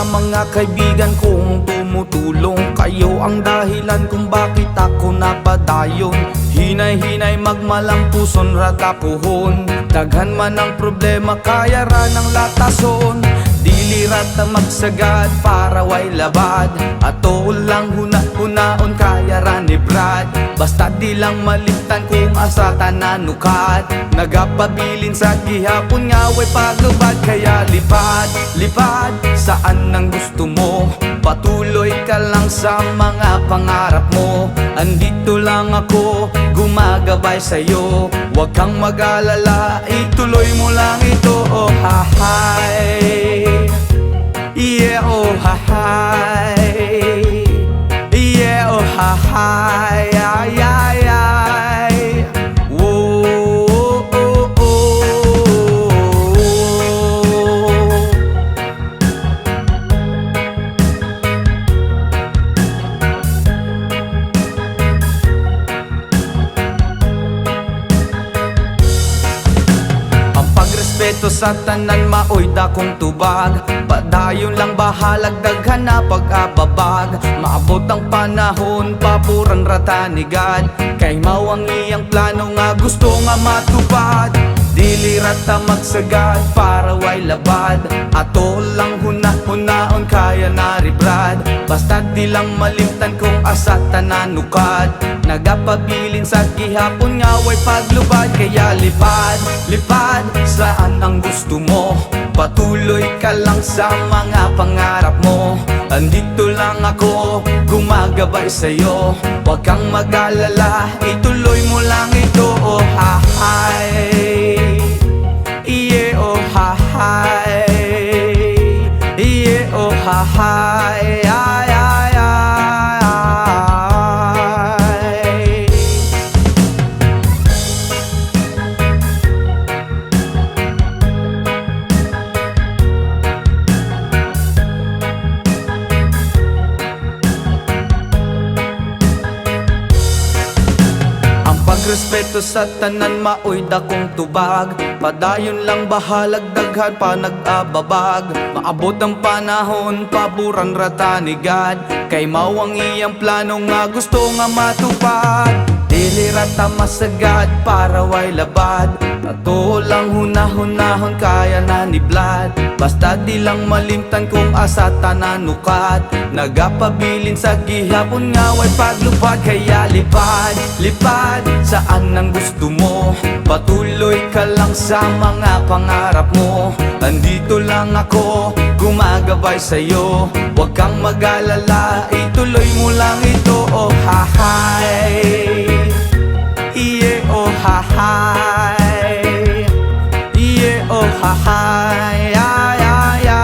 sa mga kaibigan kong tumutulong. Kayo ang dahilan kung bakit ako napadayon. Hinay-hinay magmalampuson ratapuhon. Daghan man ang problema kaya ra ng latason. Dilirat na magsagad para way labad. Ato lang huna-hunaon kaya ra ni Brad. Basta di lang malimtan kung asa tananukat. Nagapabilin sa gihapon nga way paglubad. Kaya lipad, lipad saan ang gusto mo. Patuloy ka lang sa mga pangarap mo. Andito lang ako, gumagabay sa'yo. Huwag kang mag-alala, ituloy mo lang ito. Oh hahay, yeah oh hahay, yeah oh hahay, ay ay ay. Whoa, oh, oh, oh. Respeto sa tanan maoy dakong tubag. Padayon lang bahalag daghan na pag-ababag. Maabot ang panahon papuran ratanigad. Kay mao ang iyang plano nga gusto nga matupad. Dilirat ta magsagad para way labad. Ato lang huna-hunaon kaya naribrad. Basta di lang malimtan kung asa tananukad. Nagapabilin sa gihapon nga way paglubad. Kaya lipad, lipad saan ang gusto mo. Patuloy ka lang sa mga pangarap mo. Andito lang ako, gumagabay sa'yo. Huwag kang mag-alala, ituloy mo lang ito. Oh hahay, yeah oh hahay, yeah oh hahay, ay ay ay. Respeto sa tanan maoy dakong tubag. Padayon lang bahalag daghan pa nag-ababag. Maabot ang panahon paburan ratanigad. Kay mao ang iyang plano nga gusto nga matupad. Dilirat ta masagad para way labad. Ato lang hunahunahon kaya na ni Vlad. Basta di lang malimtan kung asa tananukat. Nagapabilin sa gihapon nga way paglupad. Kaya lipad, lipad saan ang gusto mo. Patuloy ka lang sa mga pangarap mo. Andito lang ako, gumagabay sa'yo. Huwag kang mag-alala, ituloy mo lang ito. Oh hahay, yeah oh hahay, yeah oh hahay, ay ay ay.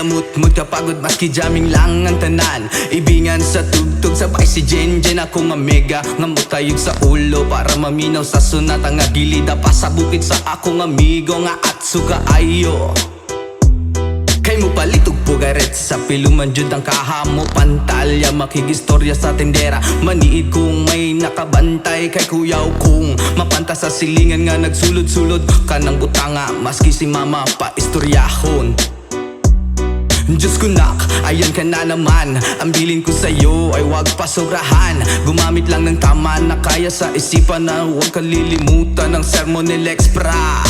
Mut kapagod maski jamming lang ang tanan. Ibingan sa tugtog sabay si Jenjen. Ako nga mega nga mutayog sa ulo para maminaw sa sunata nga gilida pa sa bukid sa akong amigo nga atsuga ayo. Kay mo palitog pugaret sa piluman jud ang kahamo pantalya. Makigistorya sa tendera maniid kung may nakabantay. Kay kuyaw kung mapanta sa silingan nga nagsulod-sulod ka ng butanga maski si mama pa istoryahon. Diyos ko nak, ayan ka na naman. Ang bilin ko sa'yo ay wag pasobrahan. Gumamit lang ng tama na kaya sa isipan, na huwag kalilimutan ng sermon ni Lex Pra.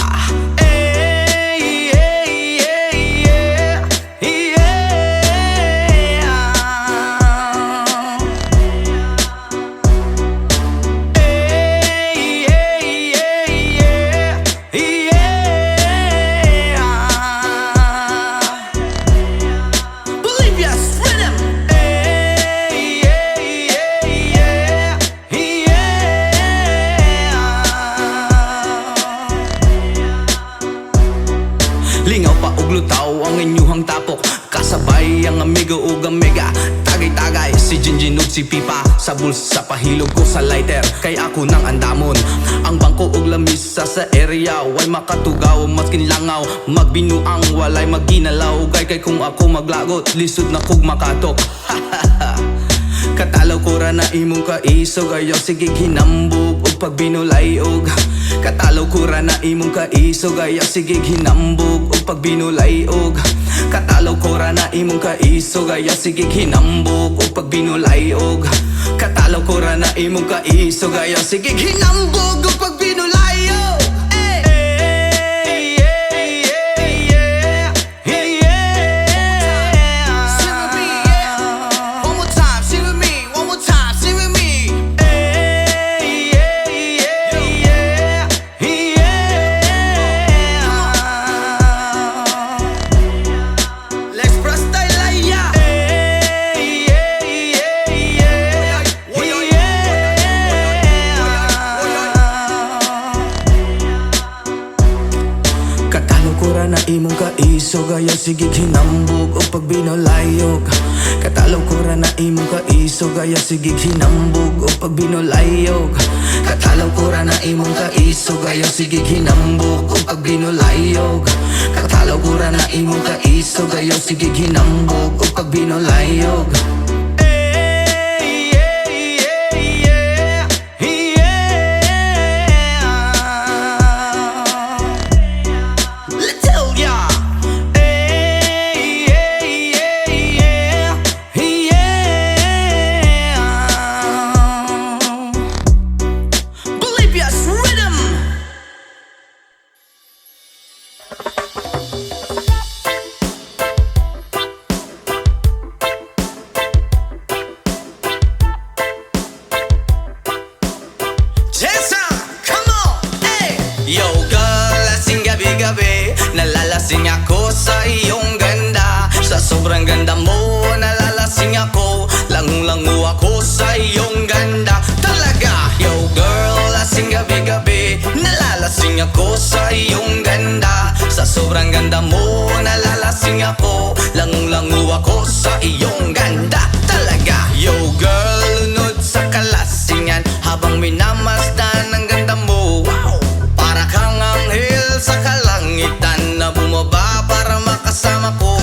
Lingaw pa ug lutaw ang inyuhang tapok, kasabay ang amigo ug amiga. Tagay-tagay si Jinjin ug si Pipa, sa bulsa pahilog ko sa lighter, kay ako nang andamon. Ang bangko ug lamisa sa area, way makatugaw maskin langaw. Magbinuang walay maginalaw, kay kung ako maglagot, lisod na kog makatok. Katalaw ko ra na imong kaisog, ayaw sige hinambog ug pagbinulay og. Katalaw ko ra na imong kaisog, ayaw sige hinambog ug pagbinulay og. Katalaw ko ra na imong kaisog, ayaw sige hinambog ug pagbinulay og. Katalaw ko ra na imong kaisog, ayaw sige hinambog ug pagbinulay og. Kura na imong kaisog, ayaw sige hinambog o pagbinolayog. Katalaw kura na imong kaisog, ayaw sige hinambog o pagbinolayog. Katalaw kura na imong kaisog, ayaw sige hinambog o pagbinolayog. Katalaw kura na imong kaisog, ayaw sige hinambog o pagbinolayog. Yo girl, lasing gabi-gabi, nalalasing ako sa iyong ganda. Sa sobrang ganda mo, nalalasing ako, langung-langu ako sa iyong ganda. Talaga, yo girl, lasing gabi-gabi, nalalasing ako sa iyong ganda. Sa sobrang ganda mo, nalalasing ako, langung-langu ako sa iyong ganda. Talaga, yo girl, lunod sa kalasingan, habang minamasdan ang ganda mo. Wow! Para kang anghel sa kalangitan, na bumaba para makasama ko.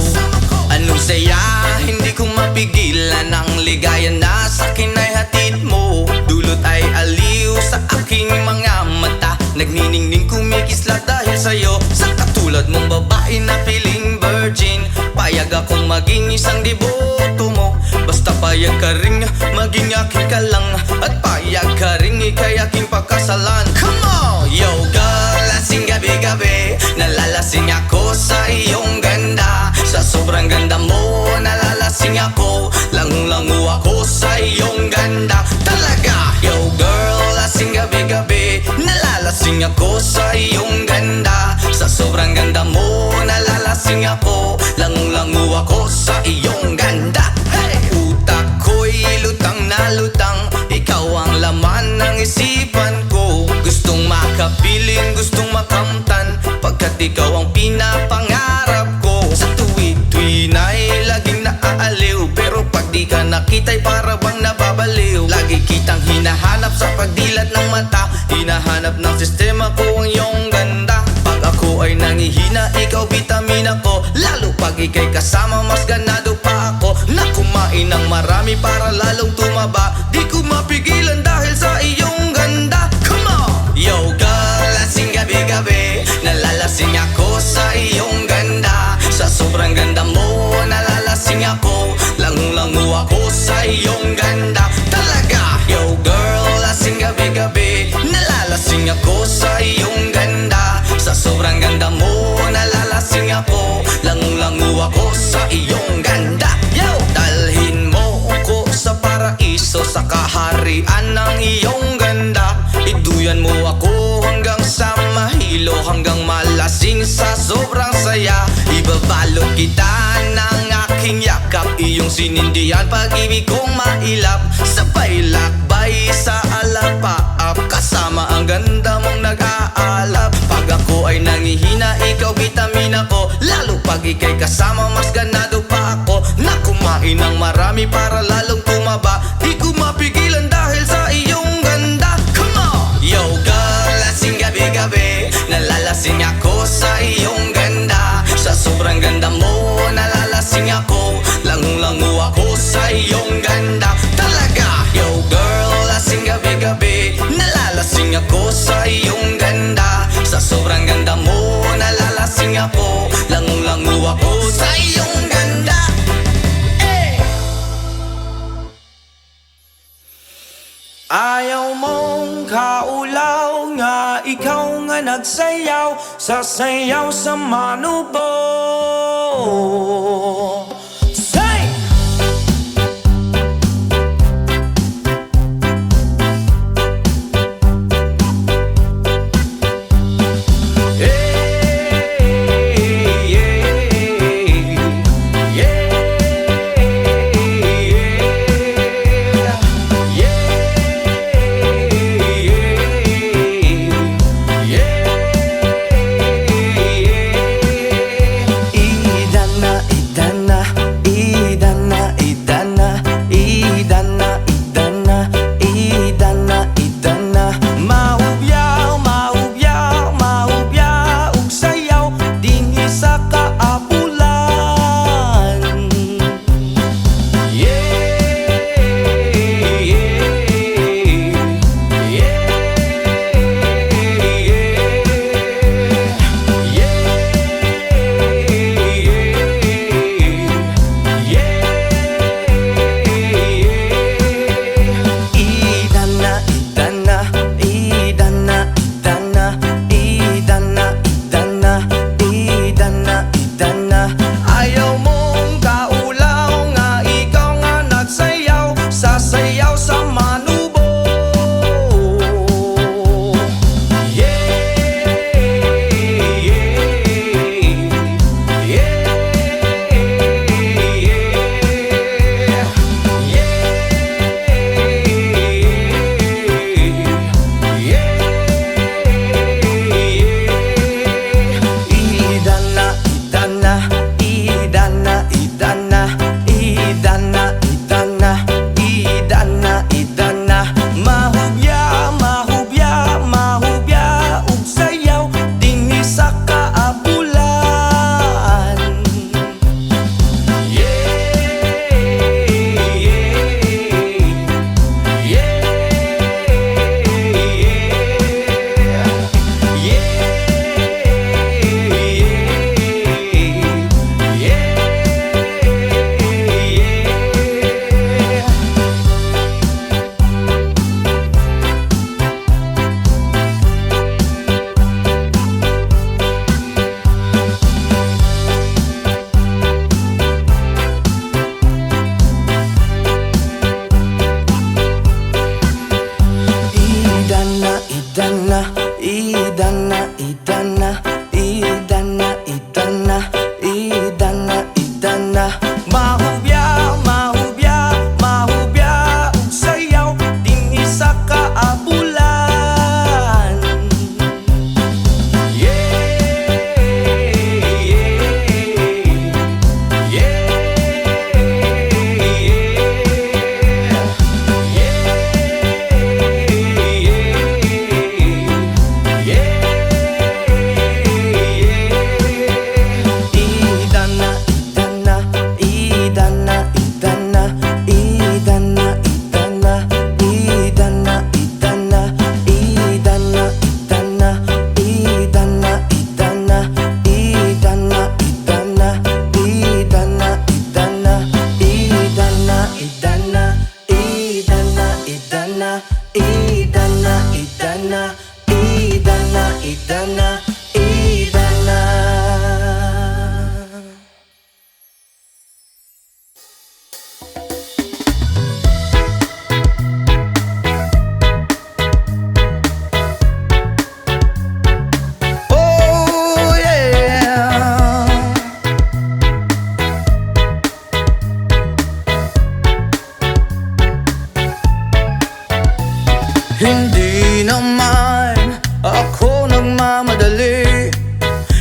Anong saya, hindi ko mapigilan ang ligaya na sa akin ay hatid mo. Dulot ay aliw sa aking mga mata, nagniningning kumikislat dahil sa'yo. Sa katulad mong babae na feeling virgin, payag akong maging isang deboto mo. Basta payag ka ring maging akin ka lang, at payag ka ring ikay aking pagkasalan. Come on! Yo girl, lasing gabi-gabi, nalalasing ako sa iyong ganda. Sa sobrang ganda mo, nalalasing ako, langung-langu ako sa iyong ganda. Talaga, yo girl, lasing gabi-gabi, nalalasing ako sa iyong ganda. Sa sobrang ganda mo, nalalasing ako, langung-langu ako sa iyong ganda. Hey! Utak ko'y lutang na lutang, ikaw ang laman ng isipan ko. Gustong makapiling, gustong makamtan, pagkat ikaw ang pinapangarap ko. Sa tuwi-tuwina'y laging naaaliw, pero pag di ka nakita'y para bang nababaliw. Lagi kitang hinahanap sa pagdilat ng mata, hinahanap ng sistema ko ang iyong ganda. Pag ako ay nangihina, ikaw vitamina ko, lalo pag ika'y kasama mas ganado pa ako. Na kumain ng marami para lalong tumaba, di ko mapigilan dahil sa iyong ganda. Come on! Yo girl, lasing gabi-gabi, nalalasing ako sa iyong ganda. Sa sobrang ganda mo, nalalasing ako, lango-lango ako sa iyong ganda. Talaga, yo girl, lasing gabi-gabi, nalalasing ako sa iyong ganda. Sa sobrang ganda mo, nalalasing ako, lango-lango ako sa iyong ganda. Yo, dalhin mo ko sa paraiso, sa kaharian ng iyong ganda. Iduyan mo ako hanggang sa mahilo, hanggang malasing sa sobrang saya. Ibabalot kita ng aking yakap, iyong sinindihan pag-ibig kong mailap. Sabay lakbay sa alapaap, kasama ang ganda mong nag-aalap. Pag ako ay nangihina, ikaw vitamina ko, lalo pag ikay kasama mas ganado pa ako. Na kumain ng marami para lalong tumaba, di ko mapigilan dahil sa iyong ganda. Come on! Yo girl, lasing gabi-gabi, nalalasing ako sa iyong ganda. Sa sobrang ganda mo, nalalasing ako, lango-lango ako sa iyong ganda. Talaga, yo girl, lasing gabi-gabi, nalalasing ako sa iyong ganda. Sa sobrang ganda mo, nalalasing ako, lango-lango ako sa iyong ganda. Ayaw mong kaulaw nga, ikaw nga nagsayaw, sasayaw sa manubo. Say!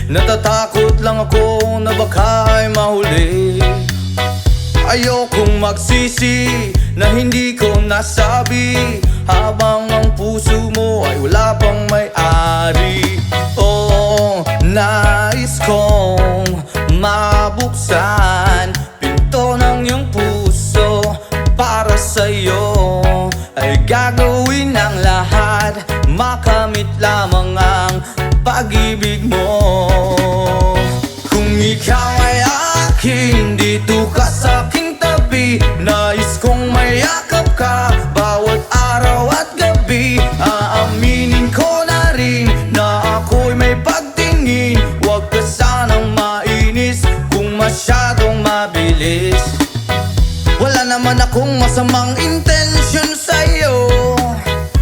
Natatakot lang ako na baka ay mahuli. Ayokong magsisi na hindi ko nasabi, habang ang puso mo ay wala pang may-ari. Oh, nais kong mabuksan pinto ng iyong puso. Para sa'yo ay gagawin ang lahat, makamit lamang ang pag-ibig mo. Kung ikaw ay akin, dito ka sa aking tabi. Nais kong mayakap ka bawat araw at gabi. Aaminin ko na rin na ako'y may pagtingin. Huwag ka sanang mainis kung masyadong mabilis. Wala naman akong masamang intensyon sa'yo.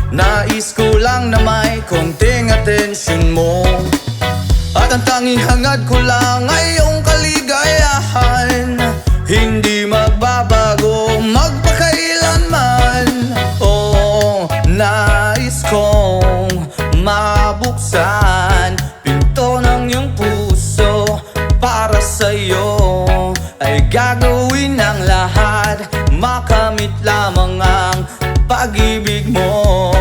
Nais ko lang na may konting atensyon mo. At ang tanging hangad ko lang ay iyong kaligayahan. Hindi magbabago magpakailanman. Oh, nais kong mabuksan pinto ng iyong puso. Para sa'yo ay gagawin ang lahat, makamit lamang ang pag-ibig mo.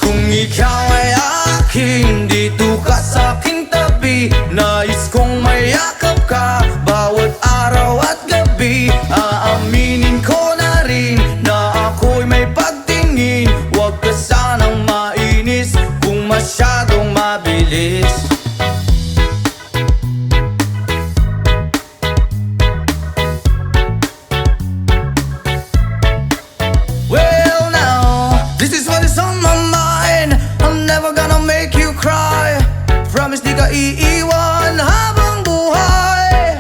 Kung ikaw ay akin, dito ka sa aking tabi. Nais kong mayakap ka bawat araw at gabi. Aaminin ko na rin na ako'y may pagtingin. Huwag ka sanang mainis kung masyadong mabilis. Well now, this is what is on my mind. I'm never gonna make you cry. Promise di ka iiwan habang buhay.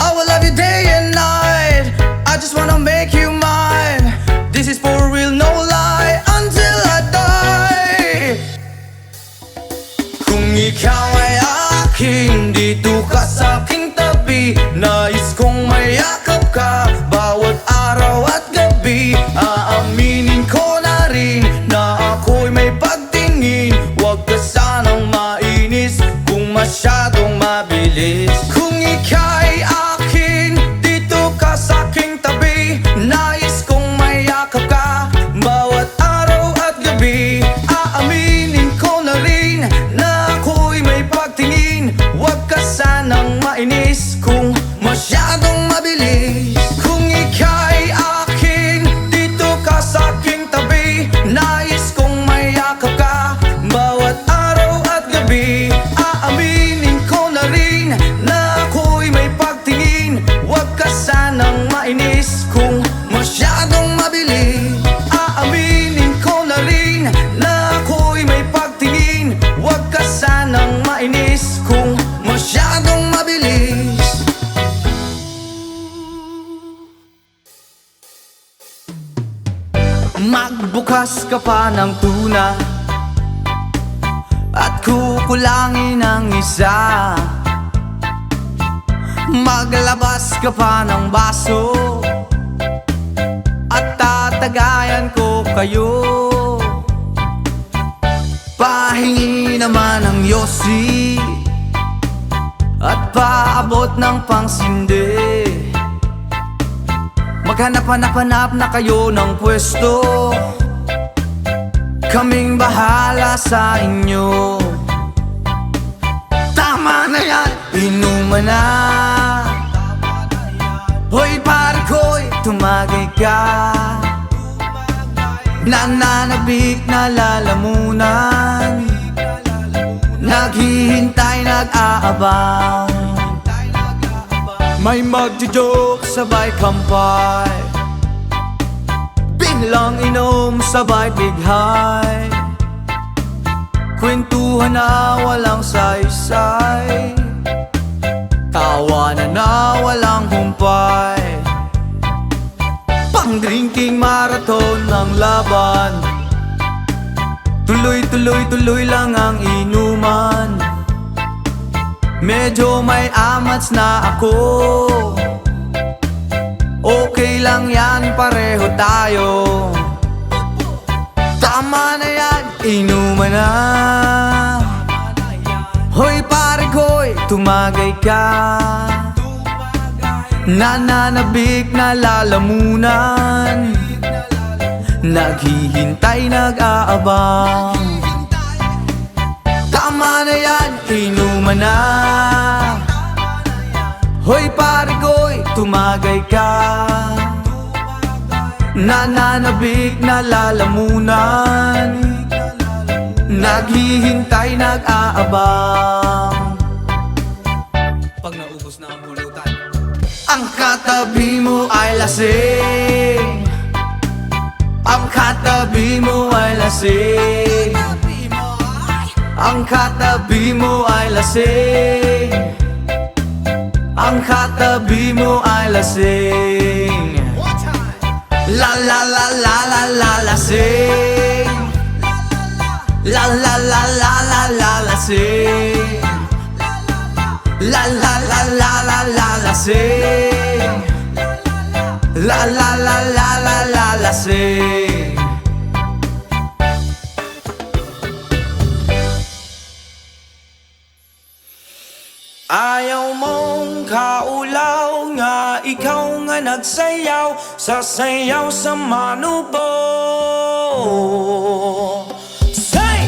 I will love you day and night. I just wanna make you mine. This is for real, no lie, until I die. Kung ikaw ay akin, dito ka sa aking tabi. Nais kong mayakap ka bawat araw at gabi. Aaminin ko na rin na ako'y may pagtingin. Huwag ka sanang mainis kung masyadong mabilis. Kung ika'y akin, dito ka sa aking tabi. Nais kong mayakap ka bawat araw at gabi. Aaminin ko na rin na ako'y may pagtingin. Huwag ka sanang mainis kung masyadong mabilis. Kung ika'y akin, dito ka sa aking tabi. Nais kong mayakap ka bawat araw at gabi. Aaminin ko na rin na ako'y may pagtingin. Huwag ka sanang mainis kung masyadong mabilis. Aaminin ko na rin na ako'y may pagtingin. Huwag ka sanang mainis kung masyadong mabilis. Magbukas ka pa ng tuna at kukulangin ang isa. Maglabas ka pa ng baso at tatagayan ko kayo. Pahingi naman ng yosi at paabot ng pangsindi. Maghanap-hanap na kayo ng pwesto, kaming bahala sa inyo. Tama na yan, inuman na. Hoy pare ko'y tumagay ka. Nananabik na lalamunan, naghihintay, nag-aabang. May magjo-joke, sabay kampay, biglang inom, sabay bighay. Kwentuhan na walang saysay, tawanan na walang humpay. Pang-drinking marathon ng laban, tuloy-tuloy-tuloy lang ang inuman. Medyo may amats na ako, okay lang yan, pareho tayo. Tama na yan, inuman na. Hoy pare ko'y tumagay ka, nananabik na lalamunan, naghihintay, nag-aabang. Tama na yan, inuman na. Hoy pare ko'y tumagay ka, nananabik na lalamunan, naghihintay, nag-aabang. Pag naubos na ang pulutan, ang katabi mo ay lasing, ang katabi mo ay lasing, ang katabi mo ay lasing, ang katabi mo ay lasing. La la la la la la lasing, la la la la la la lasing, la la la la la la lasing, la la la la la la lasing. Ayaw mong kaulaw nga, ikaw nga nagsayaw, sasayaw sa manubo. Say!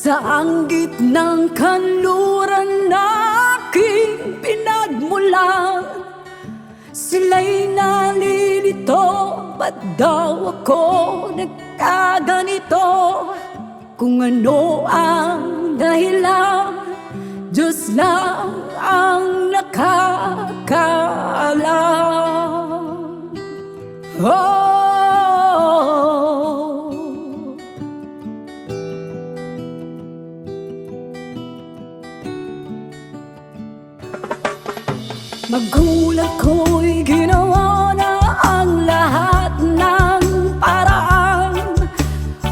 Sa anggit ng kanluran na aking pinagmulan, sila'y nalilito, ba't daw ako nagkaganito? Kung ano ang dahilan, Diyos lang ang nakakaalam. Oh, magulang ko'y ginawa na ang lahat ng paraan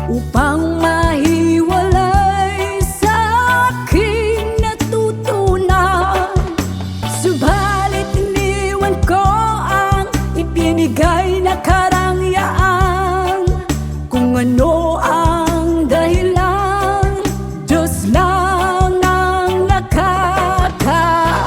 upang mahiwalay sa aking natutunan. Subalit iniwan ko ang ibinigay na karangyaan. Kung ano ang dahilan, Diyos lang ang nakakaalam.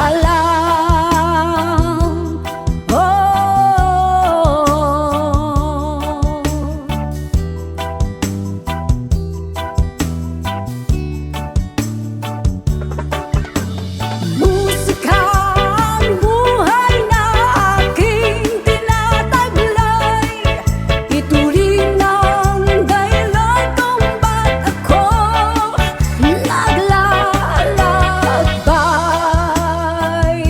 Musika ang buhay na aking tinataglay. Ito rin ang dahilan kung ba't ako naglalakbay.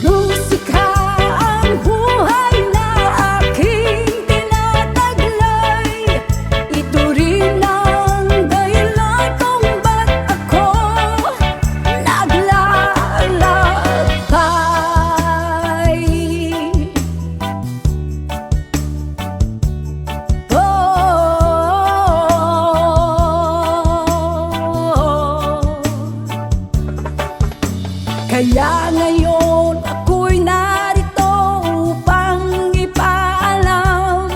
Musika ang buhay na aking tinataglay. Ito rin ang dahilan kung ba't ako naglalakbay. Kaya ngayon ako'y narito upang ipaalam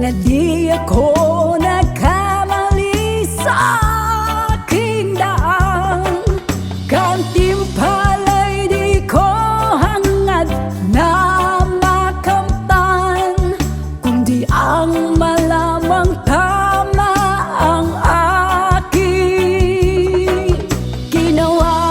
na di ako nagkamali sa aking daan. Gantimpala'y di ko hangad na makamtan, kundi ang malamang tama ang aking ginawa.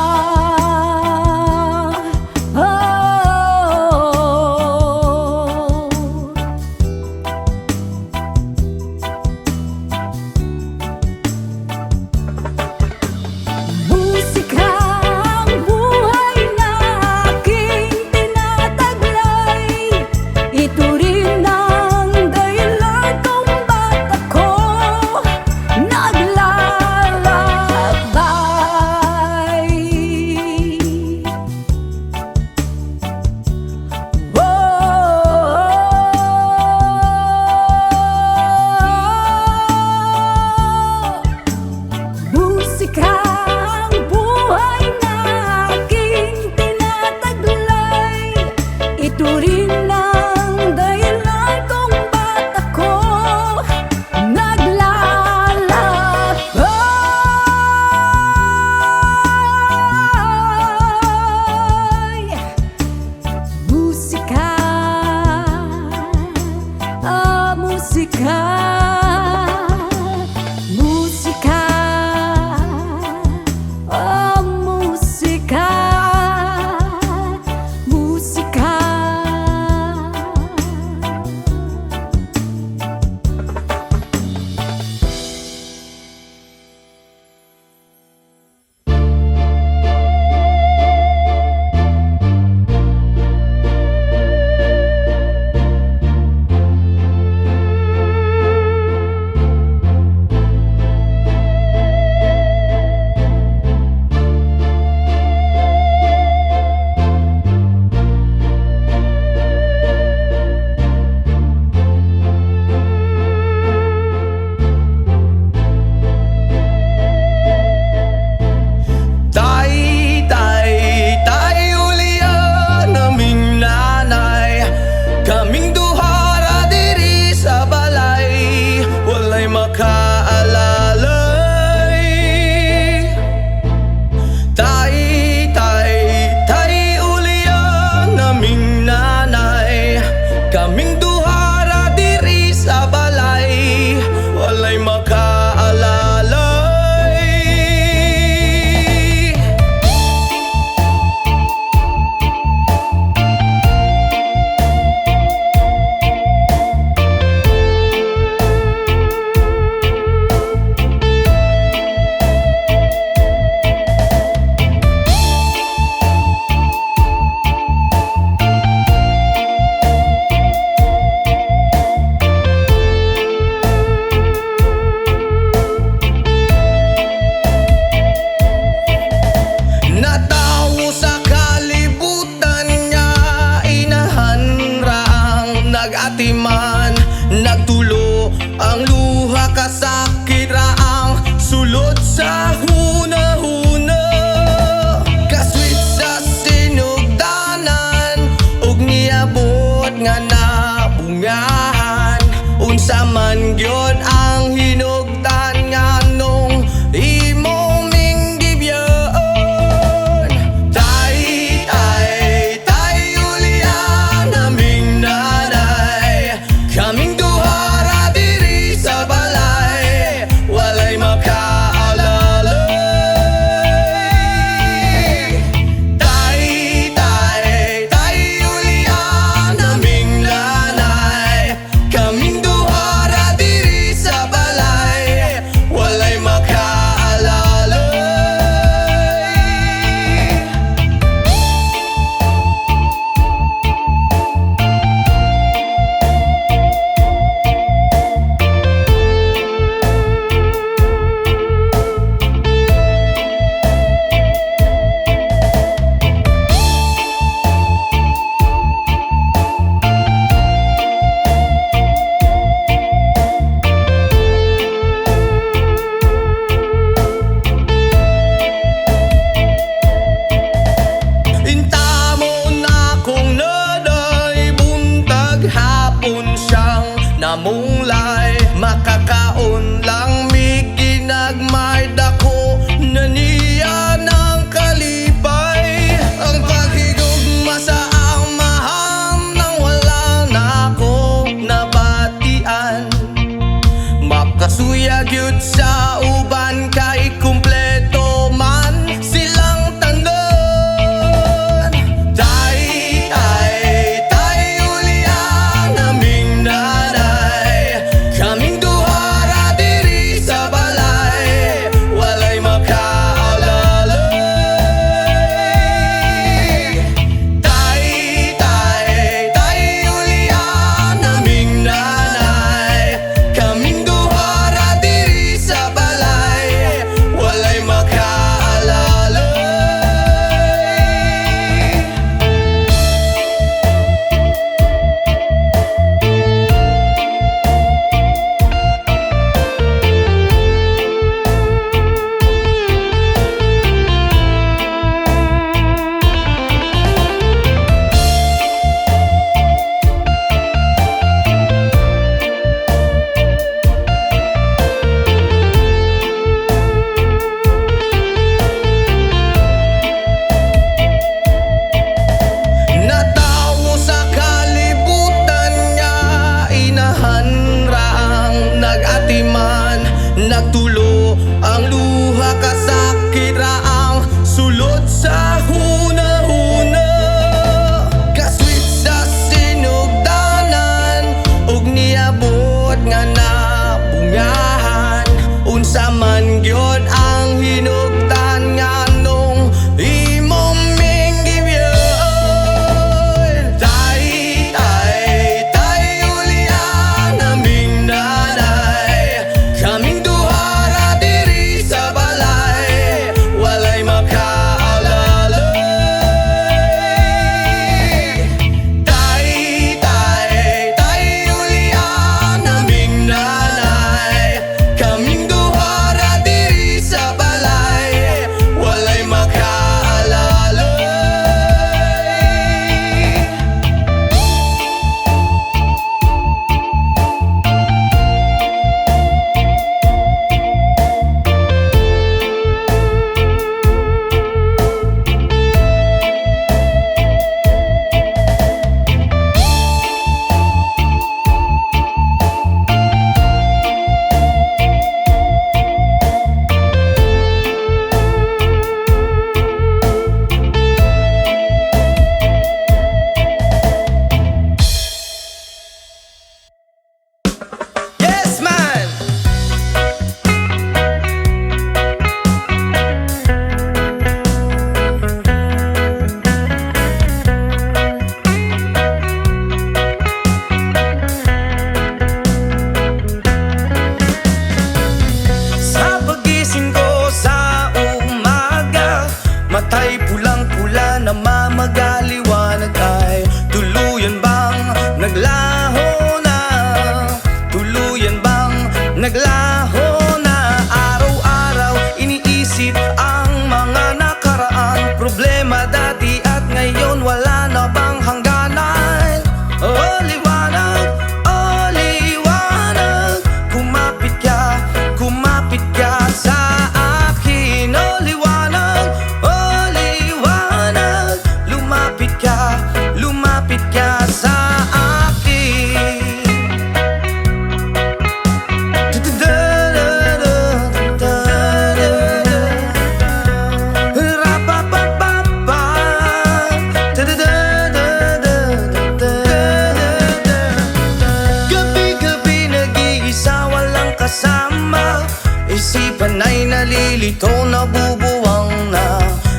nalilito, nabubuwang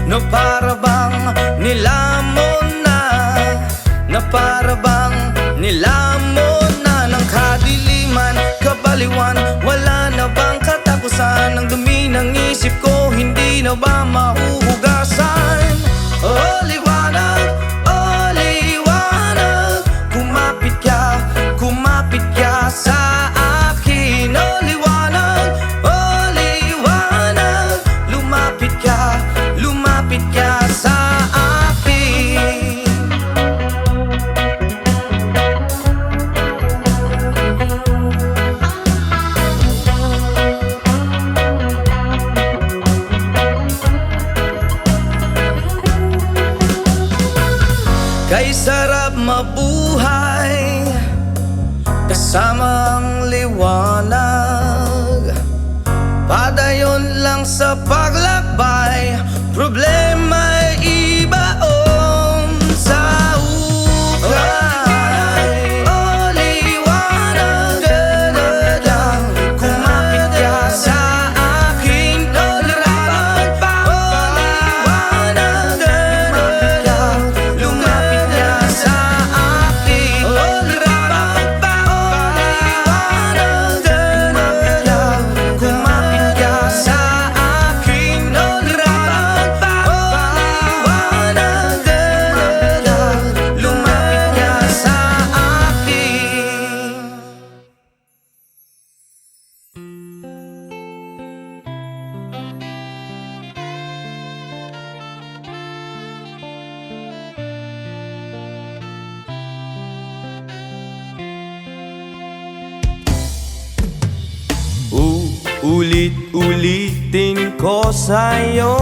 na para bang nilamon na para bang nilamon na ng kadiliman, kabaliwan. Wala na bang katapusan? Ang dumi ng isip ko, hindi na ba mahuhugasan? Oh liwanag, kumapit ka sa akin. Oh liwanag, lumapit ka sa akin. Kay sarap mabuhay kasama ang liwanag. Padayon lang sa paglakbay, problema'y ibaon sa ukay. Oh liwanag, kumapit ka sa akin. Oh liwanag, lumapit ka sa akin. Oh liwanag, kumapit ka sa akin. Oh liwanag, lumapit ka sa akin. Ulit-ulitin ko sa'yo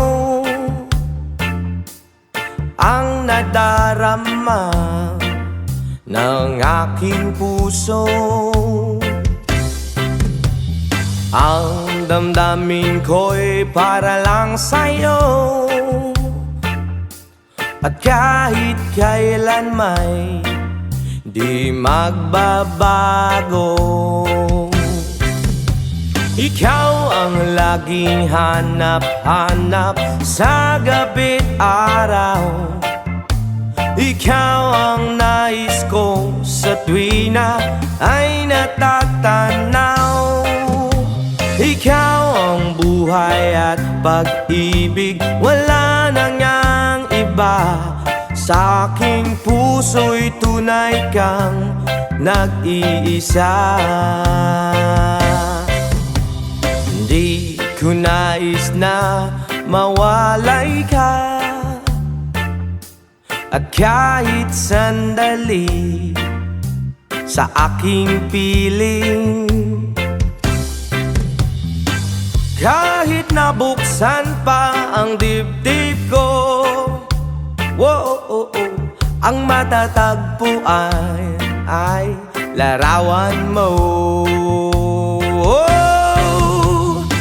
ang nadarama ng aking puso. Ang damdamin ko'y para lang sa'yo, at kahit kailan may di magbabago. Ikaw ang laging hanap-hanap sa gabi't araw. Ikaw ang nais ko sa tuwi na ay natatanaw. Ikaw ang buhay at pag-ibig, wala nang ngang iba. Sa aking puso'y tunay kang nag-iisa. Di ko nais na mawalay ka, at kahit sandali sa aking piling. Kahit nabuksan pa ang dibdib ko, ang matatagpuan ay larawan mo.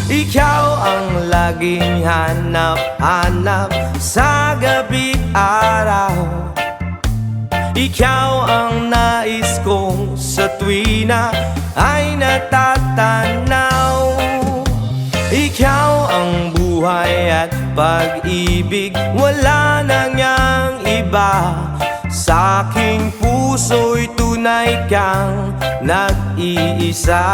Ikaw ang laging hanap-hanap sa gabi't araw. Ikaw ang nais kong sa tuwi na ay natatanaw. Ikaw ang buhay at pag-ibig, wala nang ngang iba. Sa aking puso'y tunay kang nag-iisa.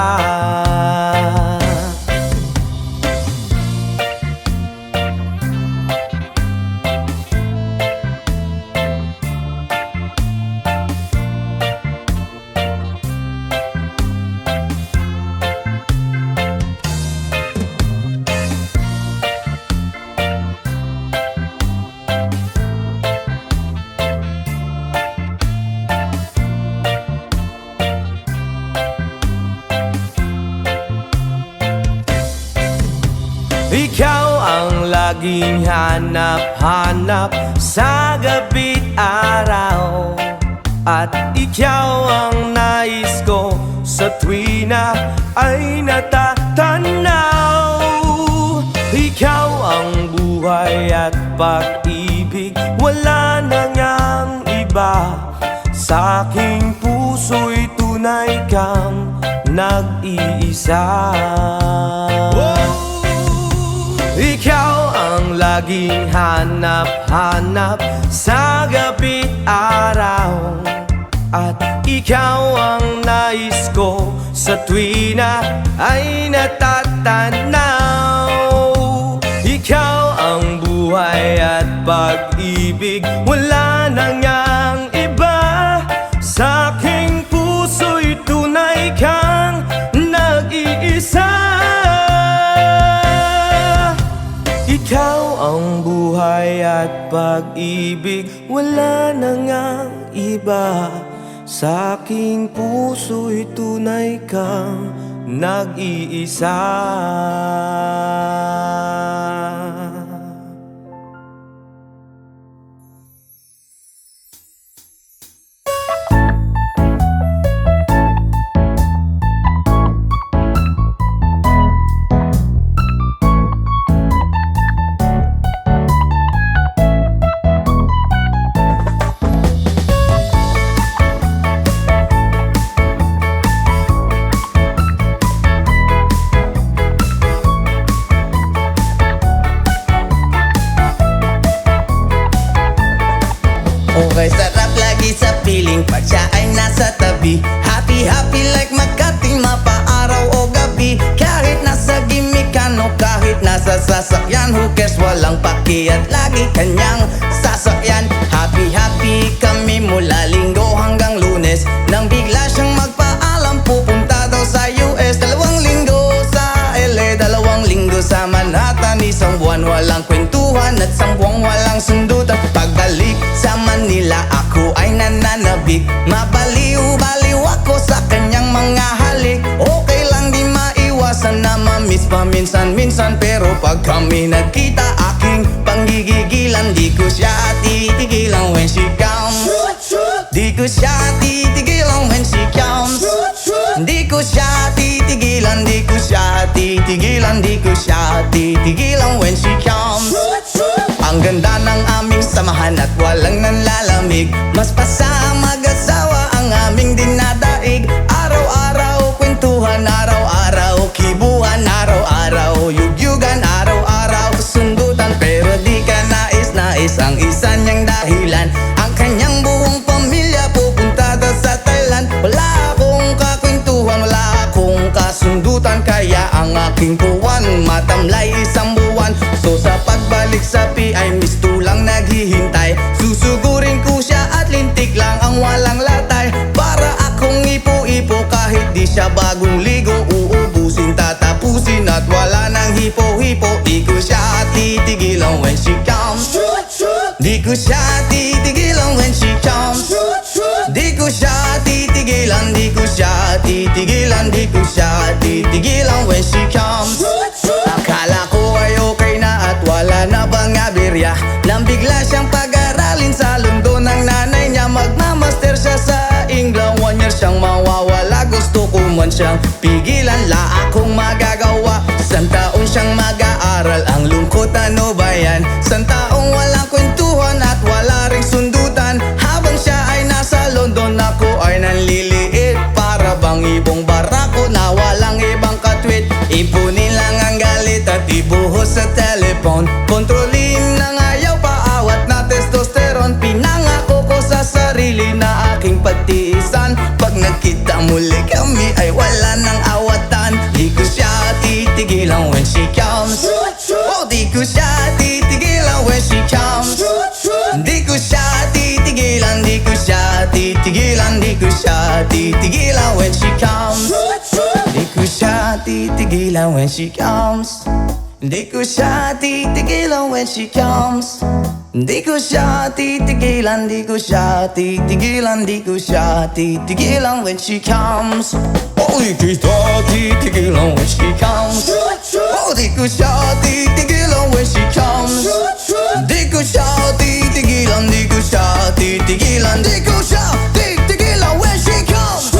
Ikaw ang laging hanap-hanap sa gabi't araw, at ikaw ang nais ko sa tuwi na ay natatanaw. Ikaw ang buhay at pag-ibig, wala nang ngang iba. Sa aking puso'y tunay kang nag-iisa. Ikaw ang laging hanap-hanap sa gabi't araw, at ikaw ang nais ko sa tuwi na ay natatanaw. Ikaw ang buhay at pag-ibig, wala na ngang iba. Sa aking puso'y tunay kang nag-iisa. Ikaw ang buhay at pag-ibig, wala na ngang iba. Sa aking puso'y tunay kang nag-iisa. Okay, sarap lagi sa piling pag siya ay nasa tabi. Happy, happy like Makati, mapaaraw o gabi. Kahit nasa gimikan o kahit nasa sasakyan, who cares, walang paki at lagi kanyang sasakyan. Happy, happy kami mula Linggo hanggang Lunes, nang bigla siyang magpaalam pupunta daw sa US. 2 linggo sa LA, 2 linggo sa Manhattan. Isang buwan walang kwentuhan at 1 buwang walang sundutan. Pagbalik sa Manila ako ay nananabik, mabaliw-baliw ako sa kanyang mga halik. Okay lang di maiwasan na mamiss paminsan-minsan, pero pag kami nagkita aking panggigigilan. Di ko siya titigilan when she comes. Di ko siya titigilan when she comes. Di ko siya titigilan, di ko siya titigilan, di ko siya titigilan when she comes. Ang ganda ng aming samahan at walang nanlalamig, mas pasa mag-asawa ang aming dinadaig. Araw-araw kwentuhan, araw-araw kibuhan, araw-araw yugyugan, araw-araw sundutan. Pero di ka nais-nais ang isa niyang dahilan, ang kanyang buong pamilya pupunta daw sa Thailand. Wala akong kakwentuhan, wala akong kasundutan, kaya ang aking puwan matamlay 1 buwan. So sa pagbalik sa PI, tulang naghihintay. Susugurin ko siya at lintik lang ang walang latay, para akong ipo-ipo kahit di siya bagong ligo. Uubusin, tatapusin at wala nang hipo-hipo. Di ko siya titigilan when she comes. Di ko siya titigilan when she comes. Di ko siya titigilan, di ko siya titigilan, di ko siya titigilan when she comes. Akala ko ay okay na at wala na bang aberya, nang bigla siyang pag-aralin sa London ng nanay niya. Magmamaster siya sa England, 1 year siyang mawawala. Gusto ko man siyang pigilan, la akong magagawa. 1 taon siyang mag-aaral, ang lungkot ano ba yan? 1 taong walang kwentuhan at wala ring sundutan. Habang siya ay nasa London, ako ay nanliliit, para bang ibong barako na walang ibang katwit. Ipunin lang ang galit at ibuhos sa telepon, kontrolin ng ayaw, paawat na testosterone. Pinangako ko sa sarili na aking pagtiisan, pag nagkita muli kami ay wala nang awatan. Di ko siya titigilan when she comes. Oh, di ko siya titigilan when she comes. Di ko siya titigilan, di ko siya titigilan, di ko siya titigilan when she comes. Di ko siya titigilan when she comes. Di ko siya titigilan when she comes. Di ko siya titigilan, di ko siya titigilan, di ko siya titigilan when she comes. Oh, di ko siya titigilan when she comes. Oh, di ko siya titigilan when she comes. Di ko siya titigilan, di ko siya titigilan, di ko siya titigilan when she comes.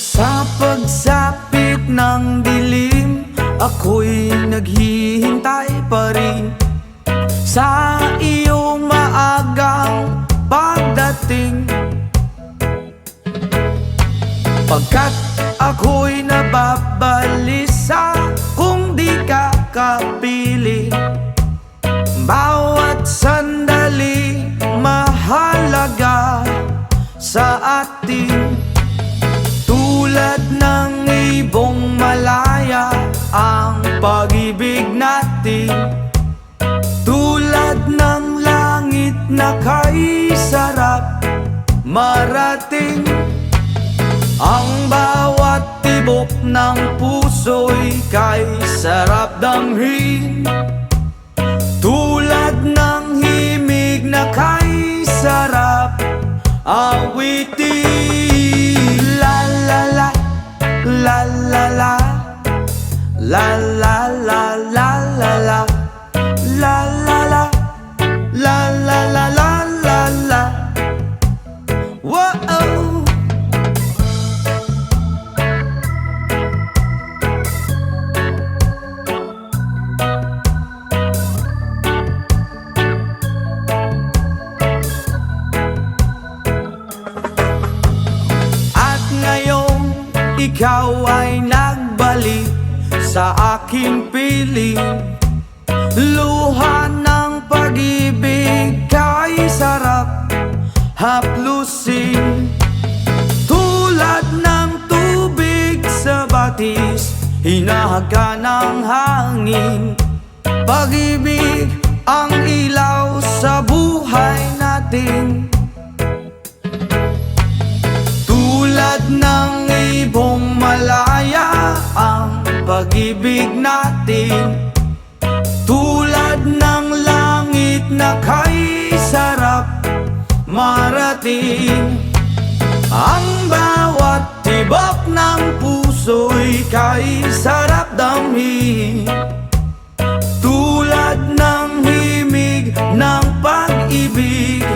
Sa pagsapit ng dilim, ako'y naghihintay pa rin sa iyong maagang pagdating. Pagkat ako'y nababalisa kung di ka kapiling. Bawat sandali mahalaga sa atin. Tulad ng ibong malaya ang pag-ibig natin. Tulad ng langit na kay sarap marating. Ang bawat tibok ng puso'y kay sarap damhin. Tulad ng himig na kay sarap awitin. La la la, la la la, la la la la la la, la la la, la la la la la la. Whoa. Ikaw ay nagbalik sa aking piling. Luha ng pag-ibig kay sarap haplusin. Tulad ng tubig sa batis, hinahaga ng hangin. Pag-ibig ang ilaw sa buhay natin. Tulad ng ibong malaya ang pag-ibig natin. Tulad ng langit na kay sarap marating. Ang bawat tibok ng puso'y kay sarap damhin. Tulad ng himig ng pag-ibig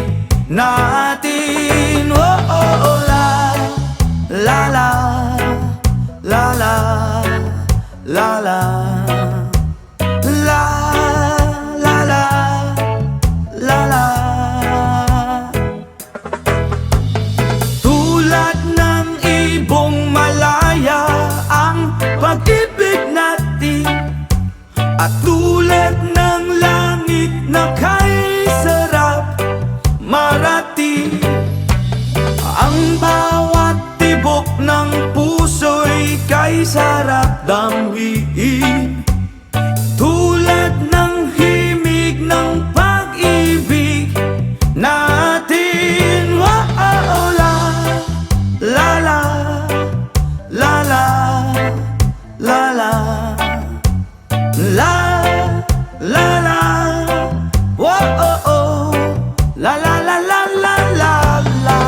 natin. Oh, oh, oh, la la la la la la la la la la la. Tulad ng ibong malaya ang pag-ibig natin. At tulad ng langit na kay sarap marating. Ang bawat tibok ng puso'y kay sarap damhin. Tulad ng himig ng pag-ibig natin. Oh, la la la la la la la la la la. Oh, oh, oh. La la la la la la la.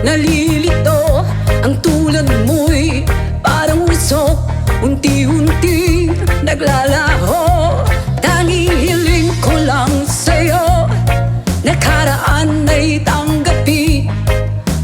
Nalilito ang tulad mo'y parang usok, unti-unti naglalaho. Tanging hiling ko lang sa'yo, nakaraan ay tanggapin,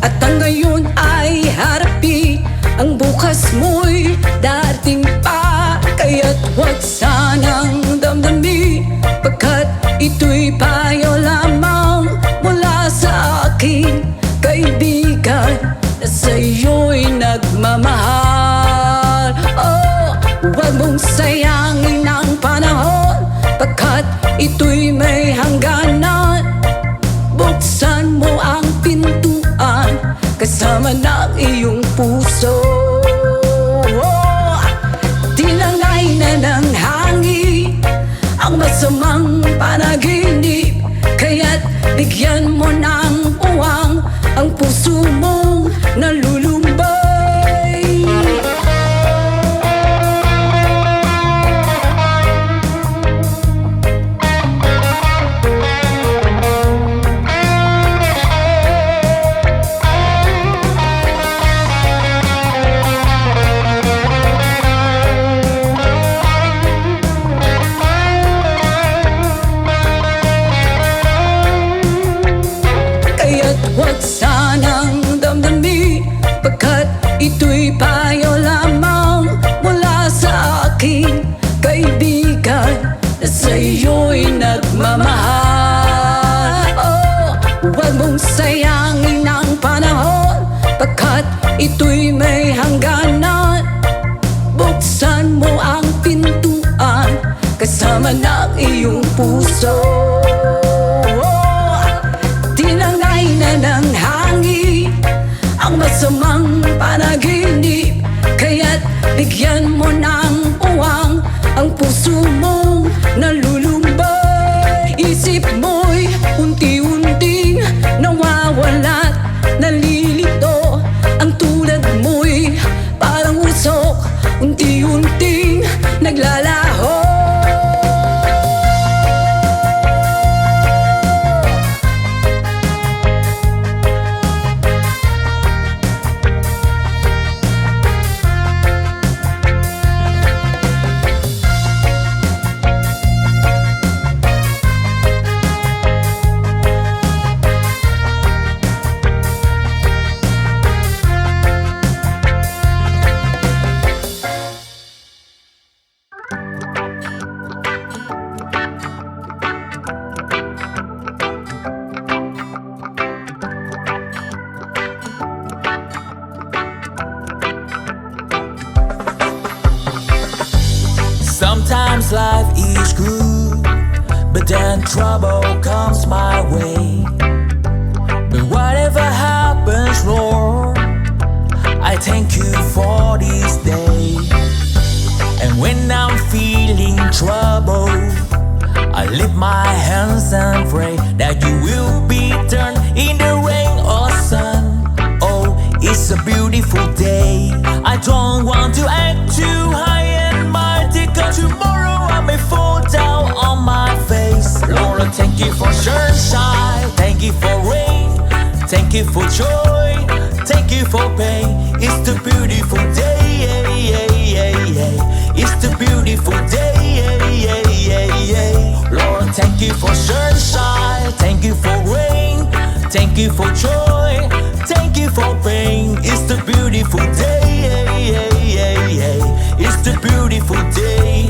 at ang ngayon ay harapin. Ang bukas mo'y dating pa, kaya't huwag sanang damdamin, pagkat ito'y payo lamang mula sa akin. Kaibigan na sa'yo'y nagmamahal. Oh, huwag mong sayangin ang panahon, pagkat ito'y may hangganan. Buksan mo ang pintuan kasama ng iyong puso. Oh, tinangay na ng hangin ang masamang panaginip, kaya't bigyan mo ng puwang ang puso mong nalulumbay. Ito'y payo lamang mula sa aking kaibigan na sa'yo'y nagmamahal. Oh, huwag mong sayangin ang panahon, pagkat ito'y may hangganan. Buksan mo ang pintuan kasama ng iyong puso. Tinangay na ng hangin ang masamang panaginip, kaya't bigyan mo ng puwang ang puso mong nalulumbay. Isip mo'y unti-unting nawawala't nalilito. Ang tulad mo'y parang usok, unti-unting naglalaho. Sometimes life is good, but then trouble comes my way. But whatever happens, Lord, I thank you for this day. And when I'm feeling trouble, I lift my hands and pray that you will be turned in the rain or sun. Oh, it's a beautiful day. I don't want to act too high and mighty, 'cause tomorrow I may fall down on my face. Lord, I thank you for sunshine, thank you for rain, thank you for joy, thank you for pain. It's the beautiful day. It's the beautiful day. Lord, thank you for sunshine, thank you for rain, thank you for joy, thank you for pain. It's the beautiful day. It's the beautiful day.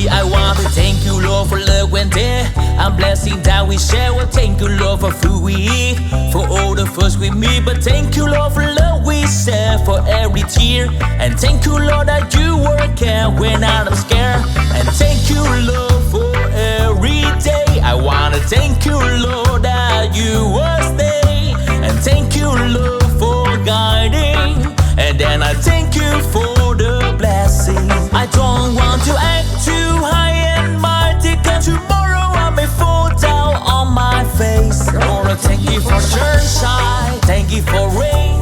I want to thank you, Lord, for love when there and blessing that we share. Well, thank you, Lord, for food we eat, for all the first we meet. But thank you, Lord, for love we share, for every tear. And thank you, Lord, that you work care when I'm scared. And thank you, Lord, for every day. I wanna thank you, Lord, that you were stay. And thank you, Lord, for guiding. And then I thank you for the blessing. I don't want to act too high and mighty, 'cause tomorrow I may fall down on my face. Lord, I thank you for sunshine, thank you for rain,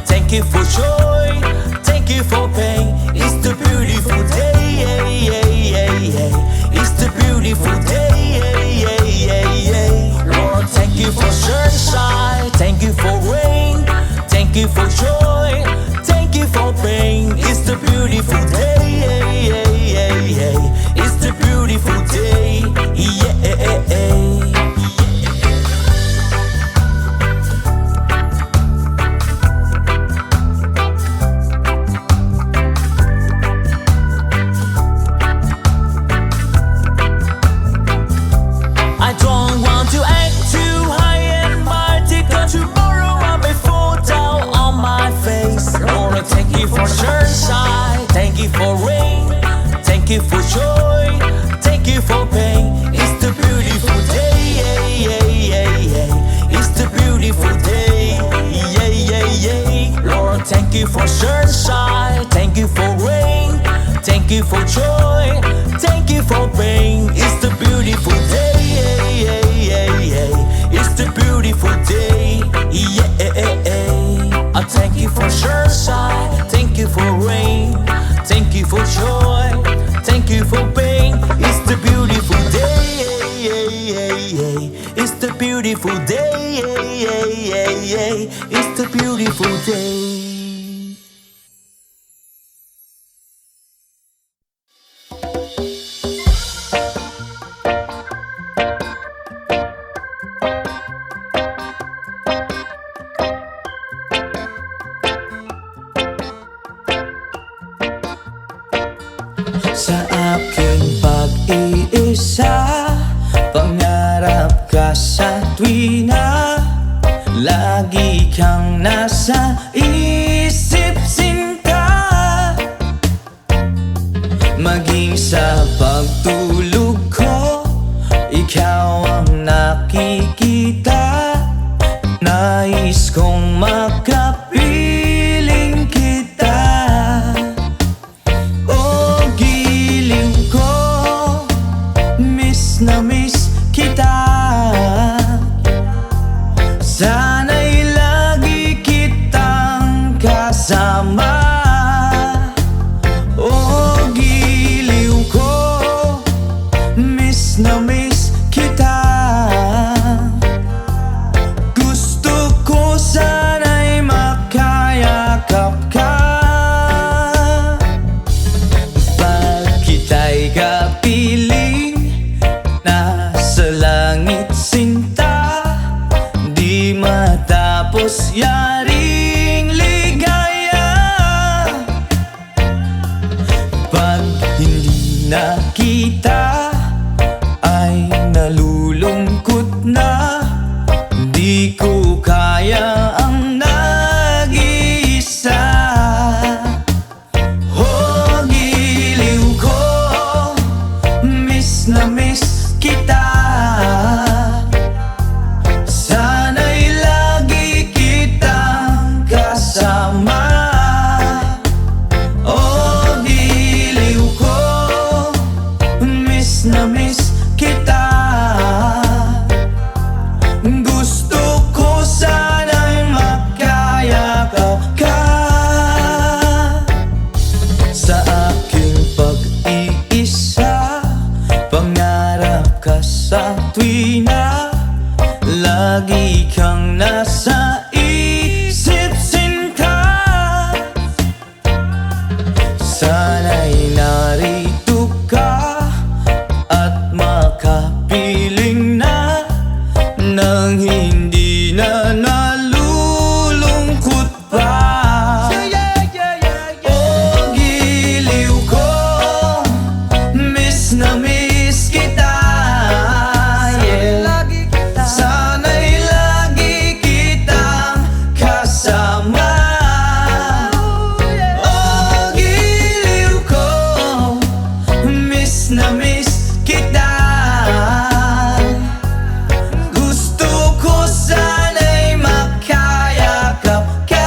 thank you for joy, thank you for pain. It's the beautiful day. It's the beautiful day. Lord, thank you for sunshine, thank you for rain, thank you for joy, thank you for pain. It's the beautiful day. It's the beautiful day. I don't want to act too high and mighty, 'cause tomorrow I may fall down on my face. Lord, I thank you for sunshine, thank you for rain, thank you for joy, thank you for pain. It's the beautiful day. It's the beautiful day. Lord, thank you for sunshine, thank you for rain, thank you for joy, thank you for pain. It's the beautiful day. It's the beautiful day. I thank you for sunshine, thank you for rain, thank you for joy, thank you for pain. It's the beautiful day. It's the beautiful day. It's the beautiful day. Sa aking pag-iisa, pangarap ka sa tuwina, lagi kang nasa isip, sinta. Maging sa pagtulog ko, ikaw ang nakikita. Nais kong makapiling kita. Oh, giling ko, miss na miss kita. Sana'y lagi kitang kasama. Oh, giliw ko, miss na miss kita. Gusto ko sana'y makayakap ka. Pag kita'y kapiling, nasa langit sinta, di matapos yaring ligaya. Pag hindi na kita, ay nalulungkot na. Di ko kaya ang nag-iisa. Oh, giliw ko, miss na miss kita. Sana'y lagi kitang kasama. Oh, giliw ko, miss na miss kita. Gusto ko sana'y makayakap ka. Sa aking pag-iisa, pangarap ka sa tuwina, lagi kang nasa isip, sinta. Sana'y narito ka at makapiling na, nang hindi na nalulungkot pa. Oh, giliw ko, miss na miss kita. Yeah. Sana'y lagi kitang kasama. Oh, giliw ko, miss na miss kita. Gusto ko sana'y makayakap ka.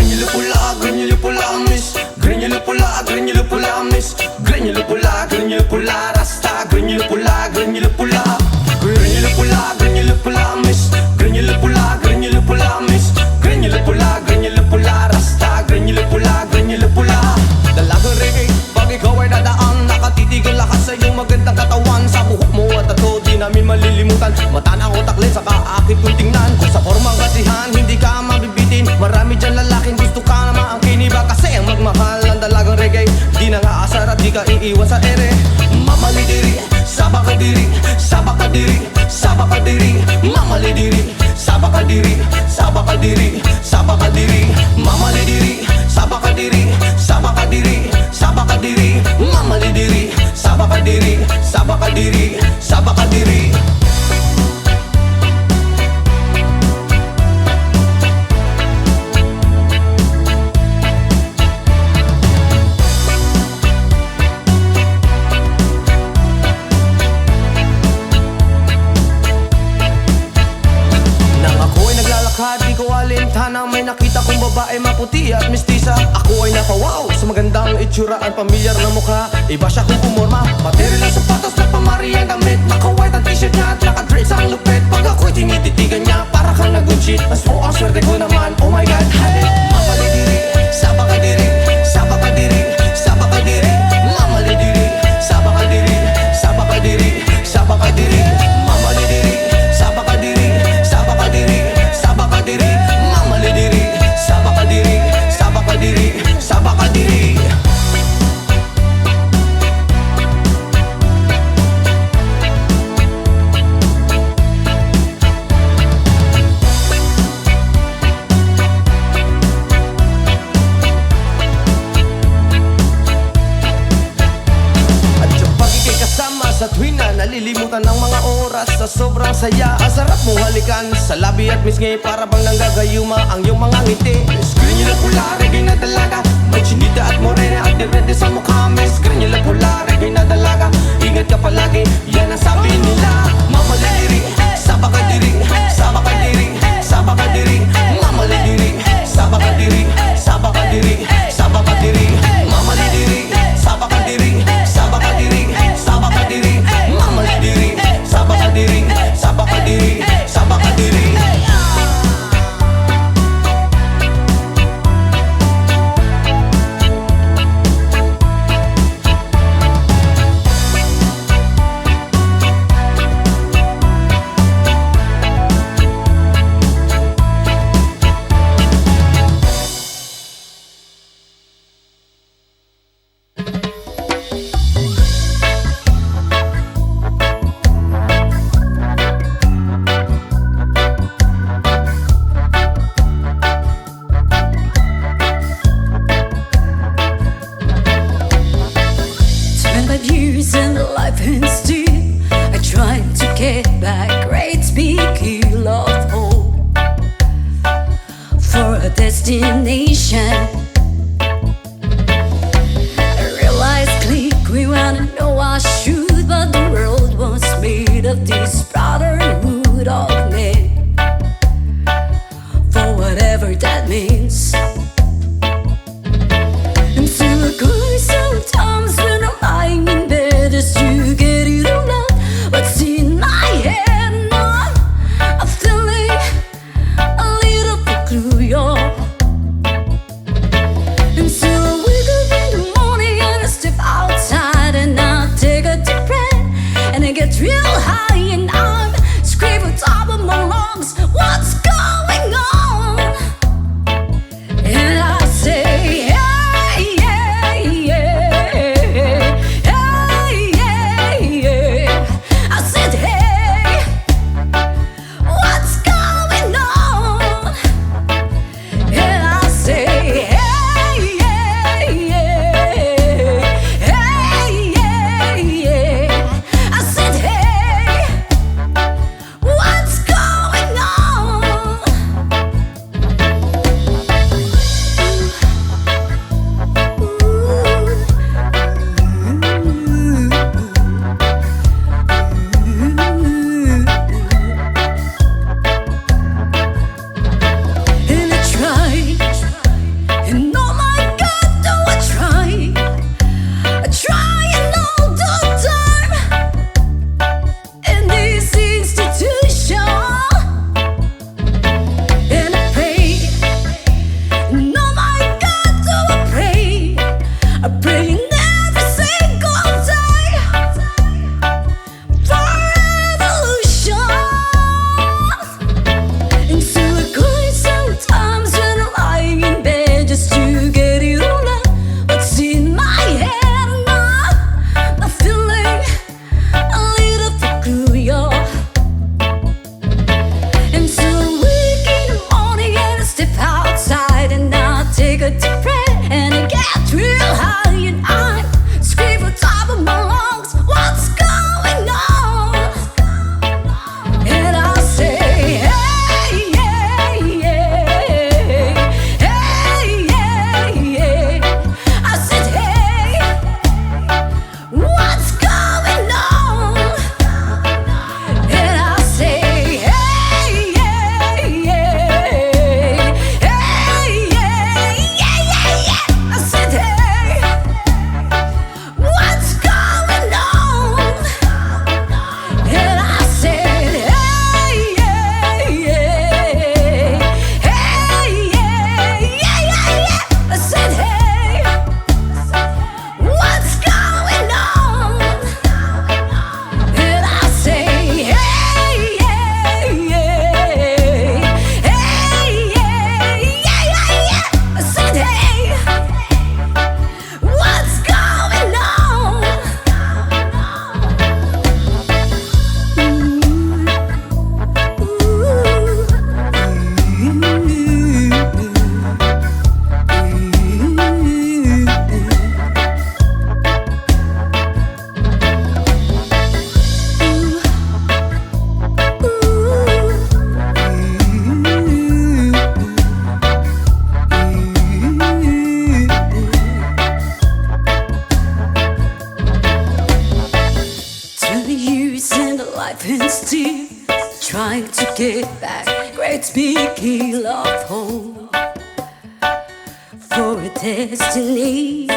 Granular pula, miss. Granular pula, miss. Granular pula, rasta. Granular pula, pula. Granular pula, miss. Granular pula, miss. Granular pula, rasta. Granular pula. Dalagang reggae, pag ikaw ay dadaan, nakatitig ang lakas sa iyong magandang katawan. Sa buhok mo at tato, di namin malilimutan. Mata na utak lens, saka akit kong tingnan. Kung sa formang kasihan, hindi ka mabibitin. Marami dyan lalaking gusto ka na maangkin. Iba kasi ang magmahal ang dalagang reggae, di na nga asar at di ka iiwan sa ere. Mamalidiri, sabakadiri, sabakadiri, sabakadiri. Mamalidiri, sabakadiri, sabakadiri, sabakadiri. Mamalidiri, sabakadiri, sabakadiri, sabakadiri. Mamalidiri, sabakadiri, sabakadiri, sabakadiri. Di ko alintana, may nakita kong babae maputi at mestiza. Ako ay napawaw sa magandang itsuraan, pamilyar na mukha, iba siya kung pumorma. Material ng sapatos na pamari ang damit, naka-white ang t-shirt niya at naka-dress ang lupit. Pag ako'y tinititigan niya, para kang nag-good shit. Mas po ang swerte ko naman, oh my god, habit. Mamalidiri, sabakadiri, sabakadiri, sabakadiri. Mamalidiri, sabakadiri, sabakadiri, sabakadiri. Mamalidiri, Sa tuwing na nalilimutan ng mga oras sa sobrang saya. Ang sarap mong halikan sa labi at misngi, para bang nanggagayuma ang iyong mga ngiti. Screen nyo lang pula, reggae na dalaga, may chinita at morena at direte sa mukha. May screen nyo lang pula, reggae na dalaga, ingat ka palagi, yan ang sabi nila. Mamaladiri, sabakadiri, sabakadiri, sabakadiri, mamaladiri, sabakadiri, sabakadiri, sabakadiri, mamaladiri, sabakadiri, sabakadiri, sabakadiri, mamaladiri, sabakadiri, sabakadiri, sabakadiri. Years and life and still I try to get back great big hill of hope for a destination. I realized click, we wanna know our truth, but the world was made of this brotherhood of men, for whatever that means. I'm still good sometimes when I'm lying in bed just to get it all out. What's in my head now? I'm feeling a little peculiar. life and still trying to get back. Great big hill of hope for a destination.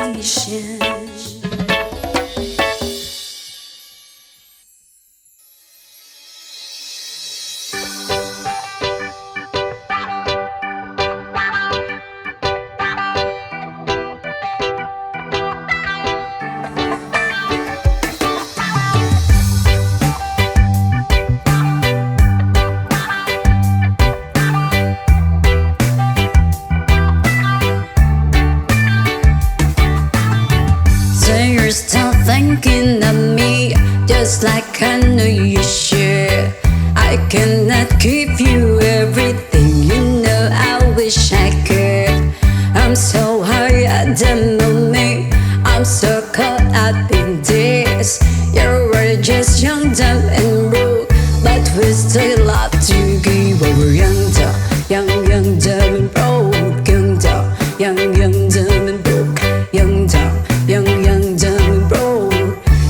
So you're still thinking of me, just like I know you should. I cannot give you everything, you know I wish I could. I'm so high at the moment, I'm so caught up in this. You were just young, dumb and broke, but we still love to give. We were young, dumb, young, dumb and broke. Young, dumb, young, dumb and broke. Young, dumb, young, dumb and broke.